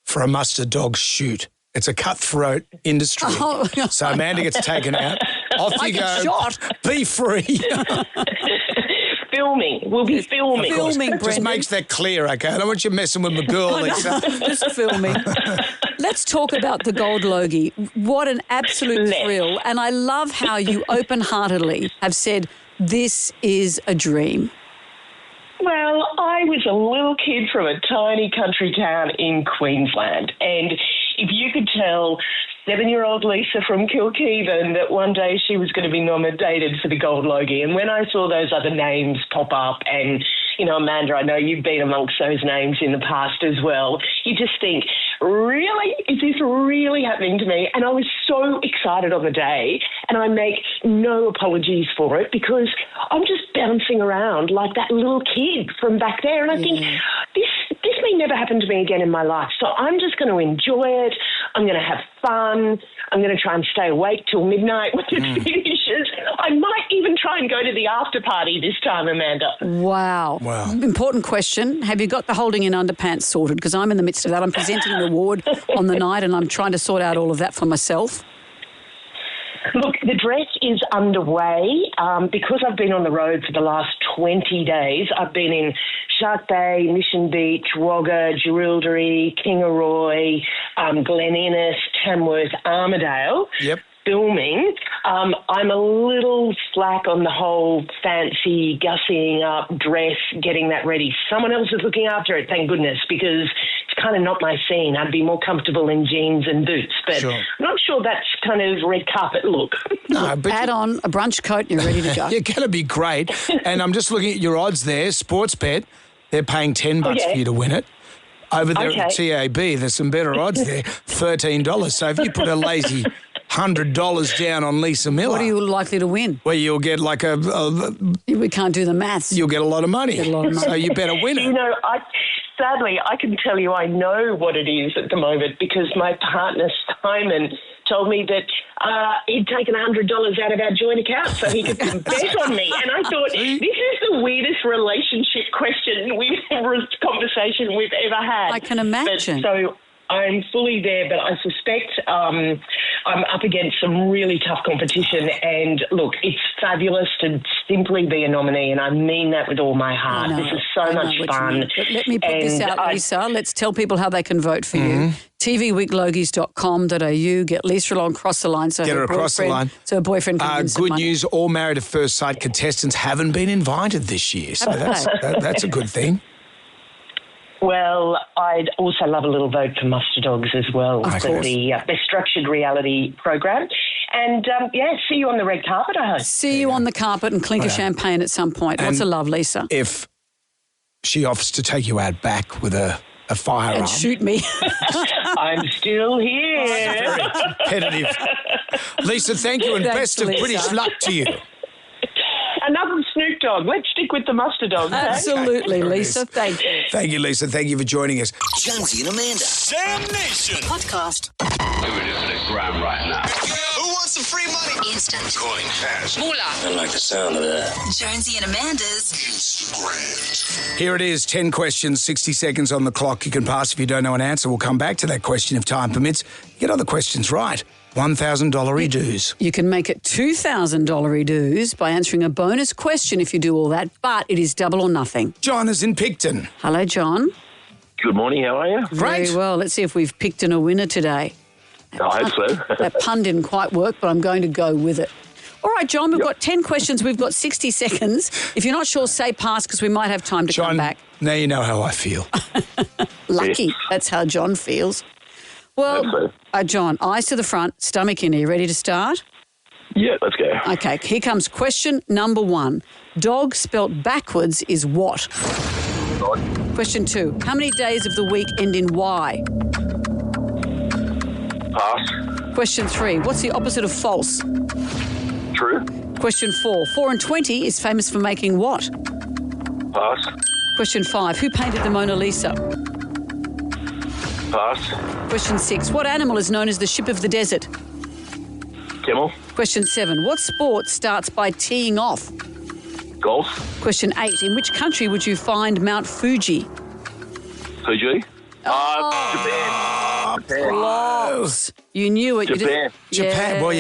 for a Muster Dog shoot. It's a cutthroat industry. Oh. So Amanda gets taken out. Off you go. Shot. Be free. Filming. We'll be filming. Filming, Just Brendan. makes that clear, okay? I don't want you messing with my girl, Lisa. Just filming. Let's talk about the Gold Logie. What an absolute thrill. And I love how you open-heartedly have said, this is a dream. Well, I was a little kid from a tiny country town in Queensland, and if you could tell 7-year-old Lisa from Kilkheven that one day she was going to be nominated for the Gold Logie, and when I saw those other names pop up, and, you know, Amanda, I know you've been amongst those names in the past as well, you just think, really? Is this really happening to me? And I was so excited on the day, and I make no apologies for it because I'm just bouncing around like that little kid from back there, and I think this may never happen to me again in my life. So I'm just going to enjoy it. I'm going to have fun. I'm going to try and stay awake till midnight when it finishes. I might even try and go to the after party this time, Amanda. Wow. Important question. Have you got the holding in underpants sorted? Because I'm in the midst of that. I'm presenting an award on the night and I'm trying to sort out all of that for myself. Look, the dress is underway. Because I've been on the road for the last 20 days, I've been in Shark Bay, Mission Beach, Wagga, Jerilderie, Kingaroy, Glen Innes, Tamworth, Armidale. Yep. Filming. I'm a little slack on the whole fancy gussying up dress, getting that ready. Someone else is looking after it, thank goodness, because it's kind of not my scene. I'd be more comfortable in jeans and boots, but Sure. I'm not sure that's kind of red carpet look. No, but Add on a brunch coat and you're ready to go. you're going to be great. And I'm just looking at your odds there. Sportsbet, they're paying $10 for you to win it. Over there at TAB, there's some better odds there, $13. So if you put a lazy $100 down on Lisa Miller, What are you likely to win? well, you'll get like We can't do the maths. you'll get a lot of money. So you better win it. You know, sadly, I can tell you I know what it is at the moment because my partner, Simon, told me that he'd taken $100 out of our joint account so he could bet on me. And I thought, this is the weirdest relationship conversation we've ever had. I can imagine. So I'm fully there, but I suspect I'm up against some really tough competition. And look, it's fabulous to simply be a nominee, and I mean that with all my heart. This is so much fun. But let me put this out, Lisa. Let's tell people how they can vote for you. tvweeklogies.com.au. Get Lisa along, cross the line. So Get her across the line. So her boyfriend can win some Good money. news, all Married at First Sight contestants haven't been invited this year. So that's a good thing. Well, I'd also love a little vote for Muster Dogs as well, Of for course. the structured reality program. And, see you on the red carpet, I hope. See you on the carpet and clink a champagne at some point. Lots of love, Lisa. If she offers to take you out back with a firearm. And shoot me. I'm still here. Very competitive. Lisa, thank you, and Thanks, best of Lisa. British luck to you. Another Snoop Dogg. Let's stick with the Muster Dog. Absolutely, Lisa. Thank you. Thank you, Lisa. Thank you for joining us. Jonesy and Amanda. Sam Nation. Podcast. Do it into the ground right now. Who wants some free money? Instant. Coin cash. Moolah. I like the sound of that. Jonesy and Amanda's Instagram. Here it is, 10 questions, 60 seconds on the clock. You can pass if you don't know an answer. We'll come back to that question if time permits. Get other questions right. $1,000 dues. You can make it $2,000 dues by answering a bonus question if you do all that, but it is double or nothing. John is in Picton. Hello, John. Good morning, how are you? Very well. Let's see if we've picked in a winner today. I hope so. That pun didn't quite work, but I'm going to go with it. All right, John, we've got 10 questions. We've got 60 seconds. If you're not sure, say pass because we might have time to come back. Now you know how I feel. Lucky. That's how John feels. Well, John, eyes to the front, stomach in. Are you ready to start? Yeah, let's go. Okay, here comes question number 1. Dog spelt backwards is what? Question 2. How many days of the week end in Y? Pass. Question 3. What's the opposite of false? True. Question 4. 4 and 20 is famous for making what? Pass. Question 5. Who painted the Mona Lisa? Pass. Question 6. What animal is known as the ship of the desert? Camel. Question 7. What sport starts by teeing off? Golf. Question 8. In which country would you find Mount Fuji? Fiji. Japan. Close. You knew it. Japan. Japan. Well,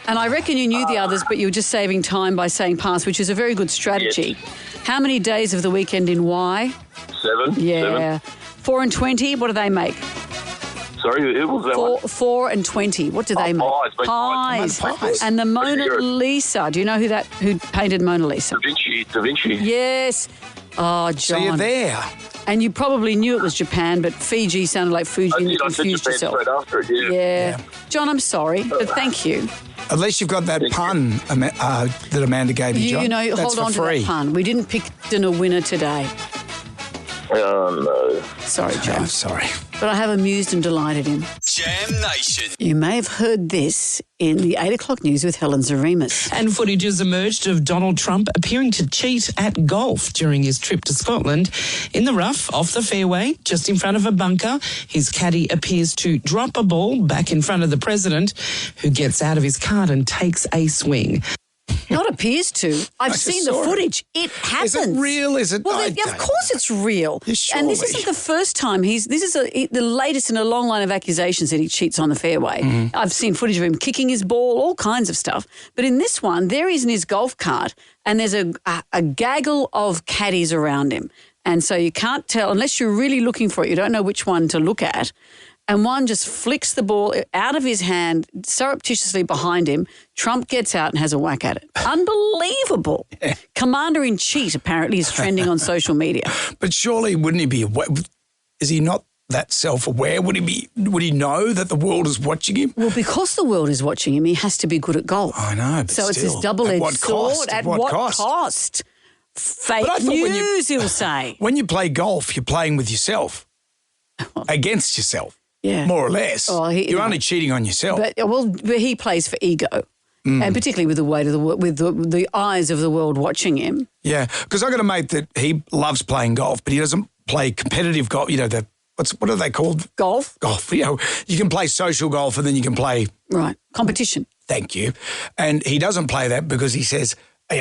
And I reckon you knew the others, but you were just saving time by saying pass, which is a very good strategy. How many days of the weekend in Y? 7. Yeah. 7. 4 and 20, what do they make? Sorry, who was that one? 4 and 20, what do they make? Pies. Pies. And the Mona Lisa, do you know who painted Mona Lisa? Da Vinci. Yes. Oh, John. So you're there. And you probably knew it was Japan, but Fiji sounded like Fuji and you confused yourself. Straight after it, Yeah. John, I'm sorry, but thank you. At least you've got that pun that Amanda gave you, John. You know, That's hold on for free. to that pun. We didn't pick a winner today. Oh, no. Sorry, John. I'm sorry. But I have amused and delighted him. Jam Nation. You may have heard this in the 8 o'clock news with Helen Zaremus. And footage has emerged of Donald Trump appearing to cheat at golf during his trip to Scotland. In the rough, off the fairway, just in front of a bunker, his caddy appears to drop a ball back in front of the president, who gets out of his cart and takes a swing. Not Not appears to. I've seen the footage. It happens. Is it real? Is it? Well, of course it's real. And this isn't the first time. This is the latest in a long line of accusations that he cheats on the fairway. I've seen footage of him kicking his ball, all kinds of stuff. But in this one, there he is in his golf cart and there's a gaggle of caddies around him. And so you can't tell, unless you're really looking for it, you don't know which one to look at. And one just flicks the ball out of his hand surreptitiously behind him. Trump gets out and has a whack at it. Unbelievable. Yeah. Commander-in-Chief apparently is trending on social media. But surely wouldn't he be aware? Is he not that self-aware? Would he know that the world is watching him? Well, because the world is watching him, he has to be good at golf. I know, but so it's still, this double-edged at sword. At what cost? Fake news, he'll say. When you play golf, you're playing with yourself, against yourself, more or less. Oh, you're only cheating on yourself. But he plays for ego, and particularly with the weight of with the eyes of the world watching him. Yeah, because I got a mate that he loves playing golf, but he doesn't play competitive golf. You know, what are they called? Golf. Golf. You know, you can play social golf and then you can play competition. Thank you. And he doesn't play that because he says,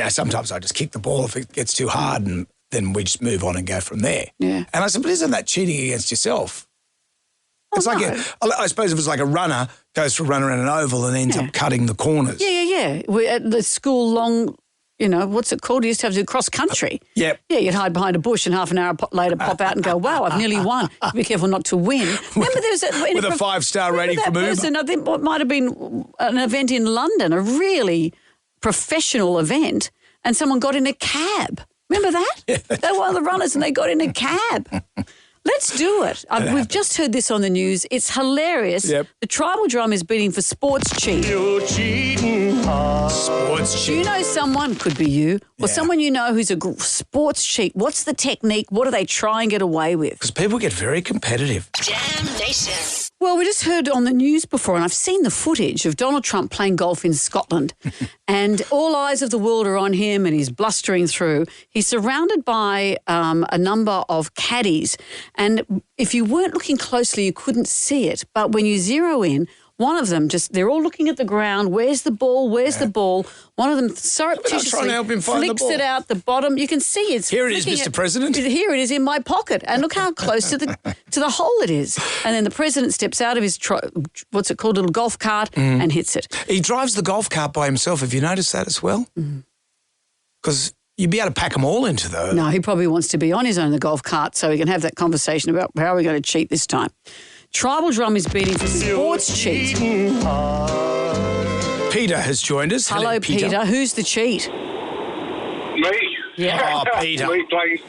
sometimes I just kick the ball if it gets too hard and then we just move on and go from there. Yeah. And I said, but isn't that cheating against yourself? It's like, I suppose if it's like a runner goes for a run around an oval and ends up cutting the corners. Yeah. We at the school what's it called? You used to have to do cross country. Yep. Yeah, you'd hide behind a bush and half an hour later pop out and go, wow, I've nearly won. Be careful not to win. Remember there was with a 5-star rating from Uber. I think what might have been an event in London, a really professional event, and someone got in a cab. Remember that? Yeah, they were one of the runners and they got in a cab. Let's do it. We've just heard this on the news. It's hilarious. Yep. The tribal drum is beating for sports cheat. You're cheating hard. Sports cheat. Do you know someone, could be you, or someone you know who's a sports cheat? What's the technique? What do they try and get away with? Because people get very competitive. Jam Nation. Well, we just heard on the news before, and I've seen the footage of Donald Trump playing golf in Scotland, and all eyes of the world are on him, and he's blustering through. He's surrounded by a number of caddies, and if you weren't looking closely, you couldn't see it. But when you zero in, one of them they're all looking at the ground. Where's the ball? Where's the ball? One of them surreptitiously trying to help him find the flicks ball. it out the bottom. You can see it's Here it is, Mr. President. Here it is in my pocket. And look how close to the hole it is. And then the president steps out of his, what's it called, little golf cart and hits it. He drives the golf cart by himself. Have you noticed that as well? Because you'd be able to pack them all into those. No, he probably wants to be on his own in the golf cart so he can have that conversation about how are we going to cheat this time. Tribal drum is beating for sports cheat. Peter has joined us. Hello, Peter. Who's the cheat? Me? Yeah. Oh, Peter. Me playing.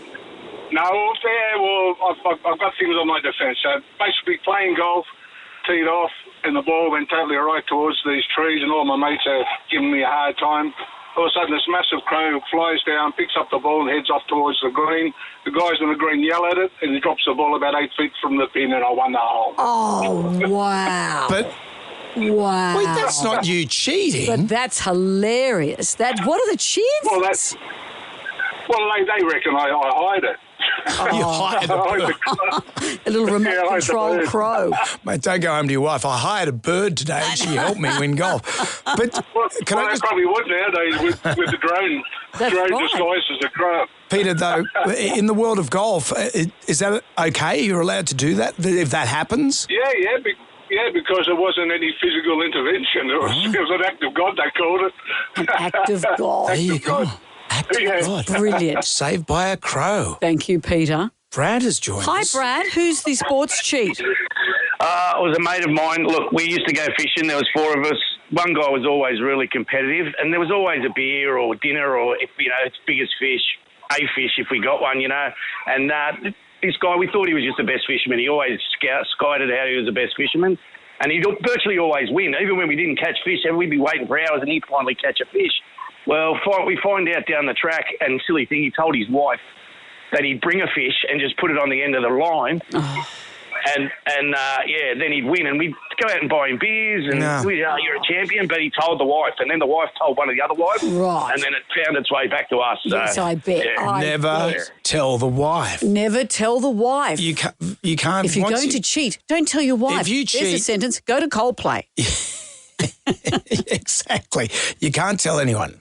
No, I've got things on my defence. So basically playing golf, teed off, and the ball went totally right towards these trees, and all my mates are giving me a hard time. All of a sudden, this massive crow flies down, picks up the ball, and heads off towards the green. The guys on the green yell at it, and he drops the ball about 8 feet from the pin, and I won the hole. Oh, wow. Wow. Wait, that's not you cheating. But that's hilarious. What are the chances? Well, they reckon I hide it. You hired a little remote control crow. Mate, don't go home to your wife. I hired a bird today and she helped me win golf. But they probably would nowadays with the drone. That's drone right. disguised as a crow. Peter, though, in the world of golf, is that okay? You're allowed to do that if that happens? Yeah, because there wasn't any physical intervention. It was an act of God, they called it. An act of God. There you go. Act of God. Brilliant. Saved by a crow. Thank you, Peter. Brad has joined Hi, us. Brad. Who's the sports cheat? It was a mate of mine. Look, we used to go fishing. There was 4 of us. One guy was always really competitive, and there was always a beer or dinner or, it's biggest fish, a fish if we got one, And this guy, we thought he was just the best fisherman. He always skied how he was the best fisherman, and he'd virtually always win. Even when we didn't catch fish, we'd be waiting for hours, and he'd finally catch a fish. Well, we find out down the track, and silly thing, he told his wife that he'd bring a fish and just put it on the end of the line. Oh. And then he'd win, and we'd go out and buy him beers, and you're a champion. But he told the wife, and then the wife told one of the other wives, right? And then it found its way back to us. Yes, I bet. Yeah. Never tell the wife. Never tell the wife. You can't. If you're going to cheat, don't tell your wife. If you cheat, there's a sentence. Go to Coldplay. Exactly. You can't tell anyone.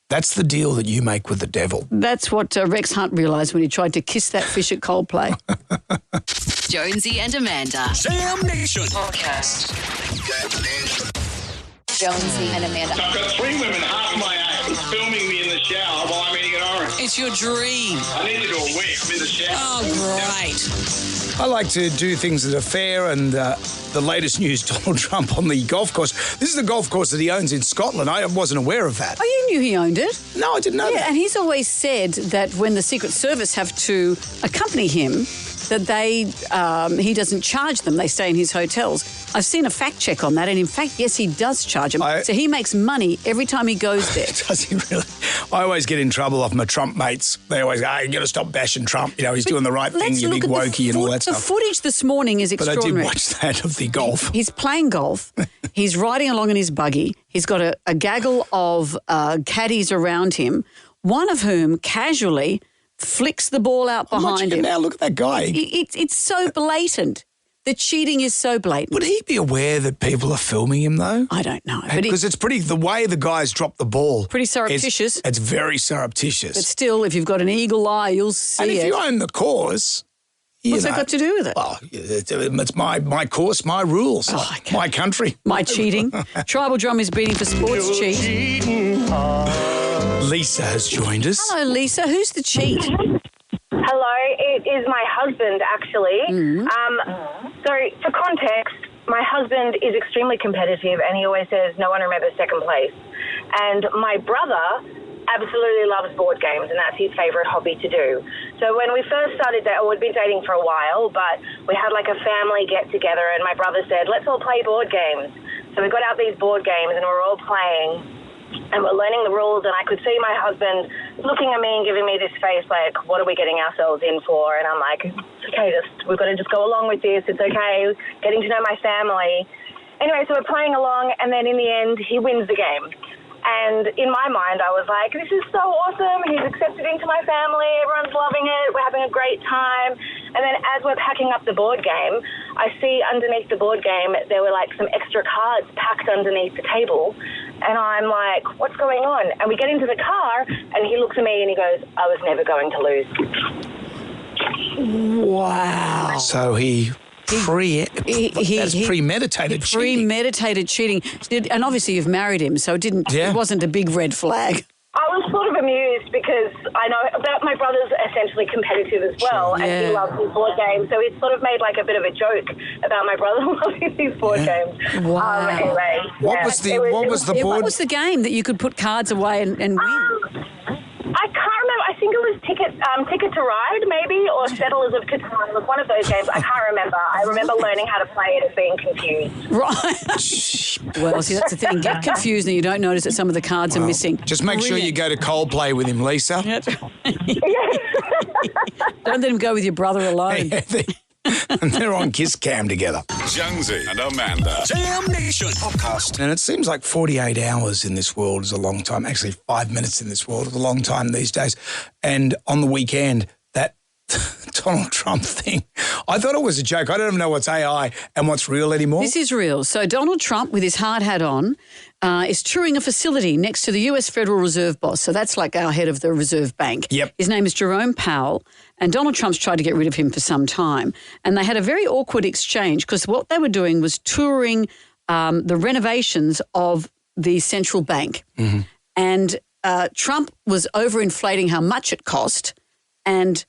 That's the deal that you make with the devil. That's what Rex Hunt realised when he tried to kiss that fish at Coldplay. Jonesy and Amanda. Jam Nation. Podcast. Jonesy and Amanda. I've got 3 women half my age filming me in the shower while I'm eating an orange. It's your dream. I need to do a week. I'm in the shower. Oh, great. I like to do things that are fair, and the latest news, Donald Trump on the golf course. This is the golf course that he owns in Scotland. I wasn't aware of that. Oh, you knew he owned it? No, I didn't know that. Yeah, and he's always said that when the Secret Service have to accompany him, that he doesn't charge them. They stay in his hotels. I've seen a fact check on that, and in fact, yes, he does charge them. So he makes money every time he goes there. Does he really? I always get in trouble off my Trump mates. They always go, "Hey, you got to stop bashing Trump. You know, he's doing the right thing, you big wokey," and all that stuff. The footage this morning is extraordinary. But I did watch that of the golf. He's playing golf. He's riding along in his buggy. He's got a gaggle of caddies around him, one of whom casually flicks the ball out behind him. Now look at that guy. It's so blatant. The cheating is so blatant. Would he be aware that people are filming him, though? I don't know. Because it's the way the guys drop the ball. Pretty surreptitious. It's very surreptitious. But still, if you've got an eagle eye, you'll see it. And if you own the course... What's that got to do with it? Well, it's my course, my rules, my country. My cheating. Tribal Drum is beating for sports cheat. Lisa has joined us. Hello, Lisa. Who's the cheat? Hello, it is my husband, actually. So, for context, my husband is extremely competitive and he always says no one remembers second place. And my brother absolutely loves board games and that's his favourite hobby to do. So when we first started dating, we'd been dating for a while, but we had like a family get-together and my brother said, let's all play board games. So we got out these board games and we're all playing. And we're learning the rules, and I could see my husband looking at me and giving me this face like, what are we getting ourselves in for? And I'm like, it's okay, we've got to just go along with this. It's okay, getting to know my family. Anyway, so we're playing along, and then in the end, he wins the game. And in my mind, I was like, this is so awesome. He's accepted into my family. Everyone's loving it. We're having a great time. And then as we're packing up the board game, I see underneath the board game, there were like some extra cards packed underneath the table. And I'm like, what's going on? And we get into the car and he looks at me and he goes, I was never going to lose. Wow. So that's premeditated cheating. Premeditated cheating. And obviously you've married him, so it wasn't a big red flag. I was sort of amused because I know that my brother's essentially competitive as well, and he loves his board games, so it's sort of made like a bit of a joke about my brother loving his board games. Wow. Anyway, what was the game that you could put cards away and win? I can't remember. I think it was Ticket to Ride, maybe, or Settlers of Catan. It was one of those games. I can't remember. I remember learning how to play it and being confused. Right. Well, see, that's the thing. Get confused and you don't notice that some of the cards are missing. Just make sure you go to Coldplay with him, Lisa. Don't let him go with your brother alone. And they're on Kiss Cam together. Jonesy and Amanda. Jam Nation Podcast. And it seems like 48 hours in this world is a long time. Actually, 5 minutes in this world is a long time these days. And on the weekend, that Donald Trump thing, I thought it was a joke. I don't even know what's AI and what's real anymore. This is real. So Donald Trump, with his hard hat on, is touring a facility next to the US Federal Reserve boss. So that's like our head of the Reserve Bank. Yep. His name is Jerome Powell. And Donald Trump's tried to get rid of him for some time. And they had a very awkward exchange because what they were doing was touring the renovations of the central bank. Mm-hmm. And Trump was overinflating how much it cost. And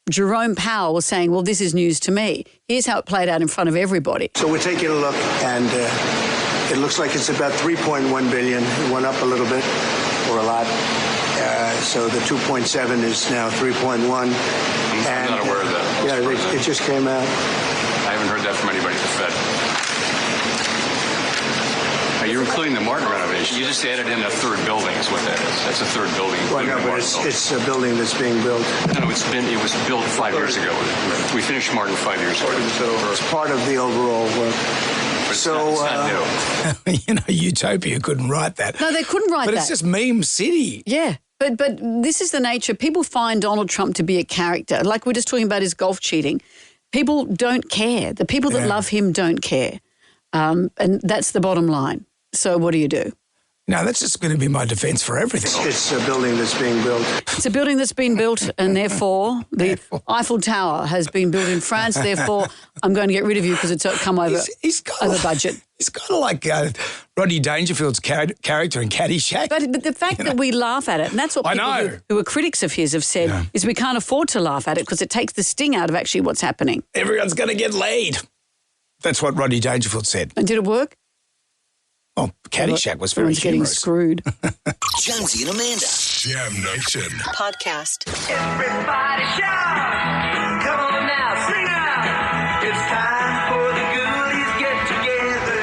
Jerome Powell was saying, well, this is news to me. Here's how it played out in front of everybody. So we're taking a look, and it looks like it's about $3.1 billion. It went up a little bit, or a lot. So the 2.7 is now 3.1. I'm not aware of that. Yeah, it just came out. I haven't heard that from anybody at the Fed. You're including the Martin renovation. You just added in a third building is what that is. That's a third building. Well, no, but it's a building that's being built. No, it was built 5 years ago. We finished Martin 5 years ago. So it's part of the overall work. It's not new. You know, Utopia couldn't write that. No, they couldn't write that. But it's just meme city. Yeah. But this is the nature. People find Donald Trump to be a character. Like we're just talking about his golf cheating. People don't care. The people that love him don't care. And that's the bottom line. So what do you do? No, that's just going to be my defence for everything. It's a building that's being built. It's a building that's been built, and therefore the Eiffel Tower has been built in France. Therefore, I'm going to get rid of you because it's come over over budget. He's kind of like Rodney Dangerfield's character in Caddyshack. But the fact that we laugh at it, and that's what people who are critics of his have said, is we can't afford to laugh at it because it takes the sting out of actually what's happening. Everyone's going to get laid. That's what Rodney Dangerfield said. And did it work? Oh, Caddyshack was very getting screwed. Jonesy and Amanda. Jam Nation. Podcast. Everybody shout! Come on now, sing out! It's time for the Ghoulies get together.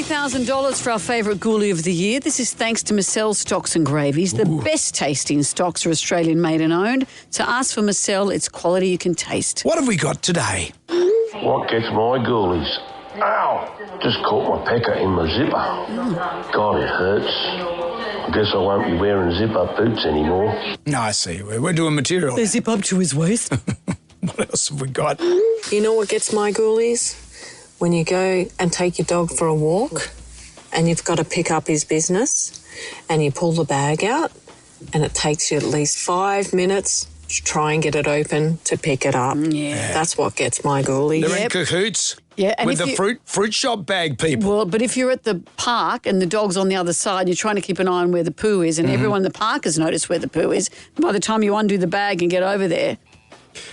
$20,000 for our favourite ghoulie of the year. This is thanks to Marcel Stocks and Gravies. The best tasting stocks are Australian made and owned. So ask for Marcel. It's quality you can taste. What have we got today? What gets my ghoulies? Ow! Just caught my pecker in my zipper. God, it hurts. I guess I won't be wearing zip-up boots anymore. No, I see. We're doing material. They zip up to his waist. What else have we got? You know what gets my ghoulies? When you go and take your dog for a walk and you've got to pick up his business and you pull the bag out and it takes you at least 5 minutes to try and get it open to pick it up. Yeah. That's what gets my ghoulies. They're in cahoots. Yeah, and with the fruit shop bag people. Well, but if you're at the park and the dog's on the other side, you're trying to keep an eye on where the poo is, and everyone in the park has noticed where the poo is. By the time you undo the bag and get over there,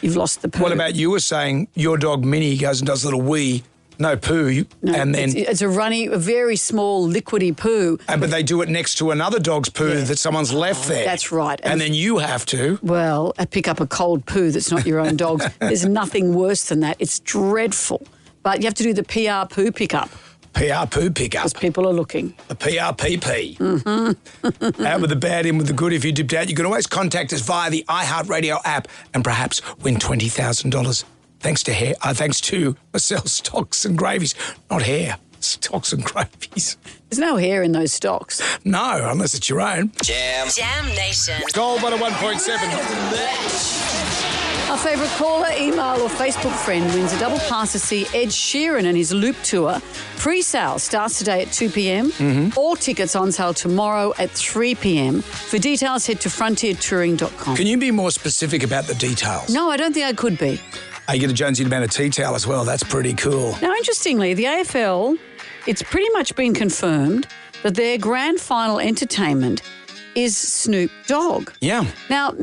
you've lost the poo. What about you were saying your dog Minnie goes and does a little wee, no poo, and then it's a very small liquidy poo. But they do it next to another dog's poo that someone's left there. That's right. And then you have to. Well, pick up a cold poo that's not your own dog's. There's nothing worse than that. It's dreadful. But you have to do the PR poo pickup. PR poo pickup. Because people are looking. The PRPP. Mm-hmm. Out with the bad, in with the good. If you dipped out, you can always contact us via the iHeartRadio app and perhaps win $20,000. Thanks to Marcel Stocks and Gravies. Not hair, Stocks and Gravies. There's no hair in those stocks. No, unless it's your own. Jam Nation. Gold 101.7. Our favourite caller, email or Facebook friend wins a double pass to see Ed Sheeran and his Loop Tour. Pre-sale starts today at 2 p.m. All tickets on sale tomorrow at 3 p.m. For details, head to frontiertouring.com. Can you be more specific about the details? No, I don't think I could be. You get a Jonesy and Amanda tea towel as well. That's pretty cool. Now, interestingly, the AFL, it's pretty much been confirmed that their grand final entertainment is Snoop Dogg. Yeah. Now,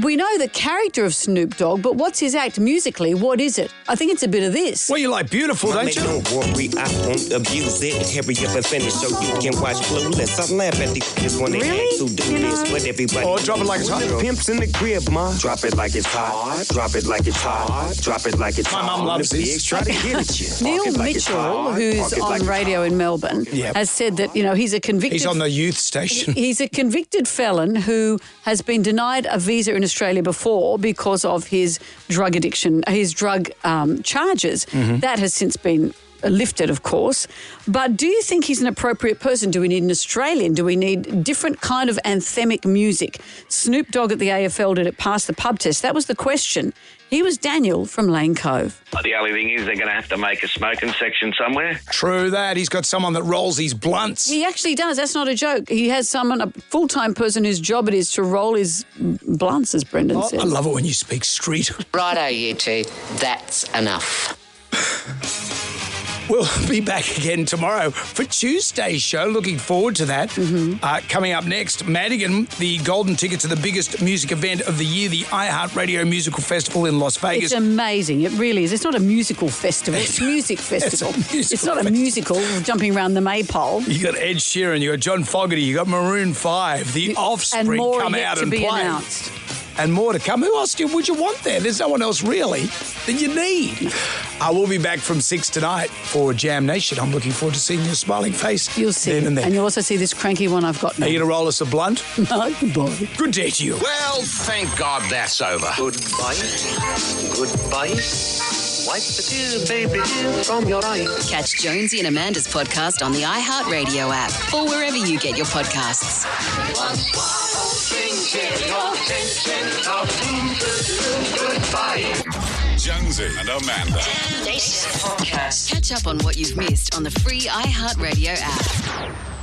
we know the character of Snoop Dogg, but what's his act musically? What is it? I think it's a bit of this. Well, you like Beautiful, don't you? Don't worry, I won't abuse it. Hurry up and finish so you can watch Clueless. I laugh at these kids when they ask who do this, but everybody... Oh, drop it like it's hot. Pimps in the crib, ma. Drop it like it's hot. Drop it like it's hot. Drop it like it's hot. My mum loves this. Try to get at you. Neil Mitchell, who's on radio in Melbourne, has said that, he's a convicted... He's on the youth station. He's a convicted felon who has been denied a visa in Australia before because of his drug addiction, his drug charges. That has since been lifted, of course. But do you think he's an appropriate person? Do we need an Australian? Do we need different kind of anthemic music? Snoop Dogg at the AFL, did it pass the pub test? That was the question. He was Daniel from Lane Cove. The only thing is they're going to have to make a smoking section somewhere. True that. He's got someone that rolls his blunts. He actually does. That's not a joke. He has someone, a full-time person whose job it is to roll his blunts, as Brendan said. I love it when you speak street. Righto, you two. That's enough. We'll be back again tomorrow for Tuesday's show. Looking forward to that. Coming up next, Madigan, the golden ticket to the biggest music event of the year, the iHeartRadio Musical Festival in Las Vegas. It's amazing. It really is. It's not a musical festival. It's a music festival. It's not a musical jumping around the maypole. You got Ed Sheeran, you got John Fogerty, you got Maroon 5, The Offspring and more come yet out to and be play. Announced. And more to come. Who else would you want there? There's no one else really that you need. We'll be back from 6 tonight for Jam Nation. I'm looking forward to seeing your smiling face. You'll see. And you'll also see this cranky one I've got now. Are you going to roll us a blunt? No, goodbye. Good day to you. Well, thank God that's over. Goodbye. Goodbye. Wipe the tears, baby, from your eyes. Catch Jonesy and Amanda's podcast on the iHeartRadio app or wherever you get your podcasts. Jonesy and Amanda. Catch up on what you've missed on the free iHeartRadio app.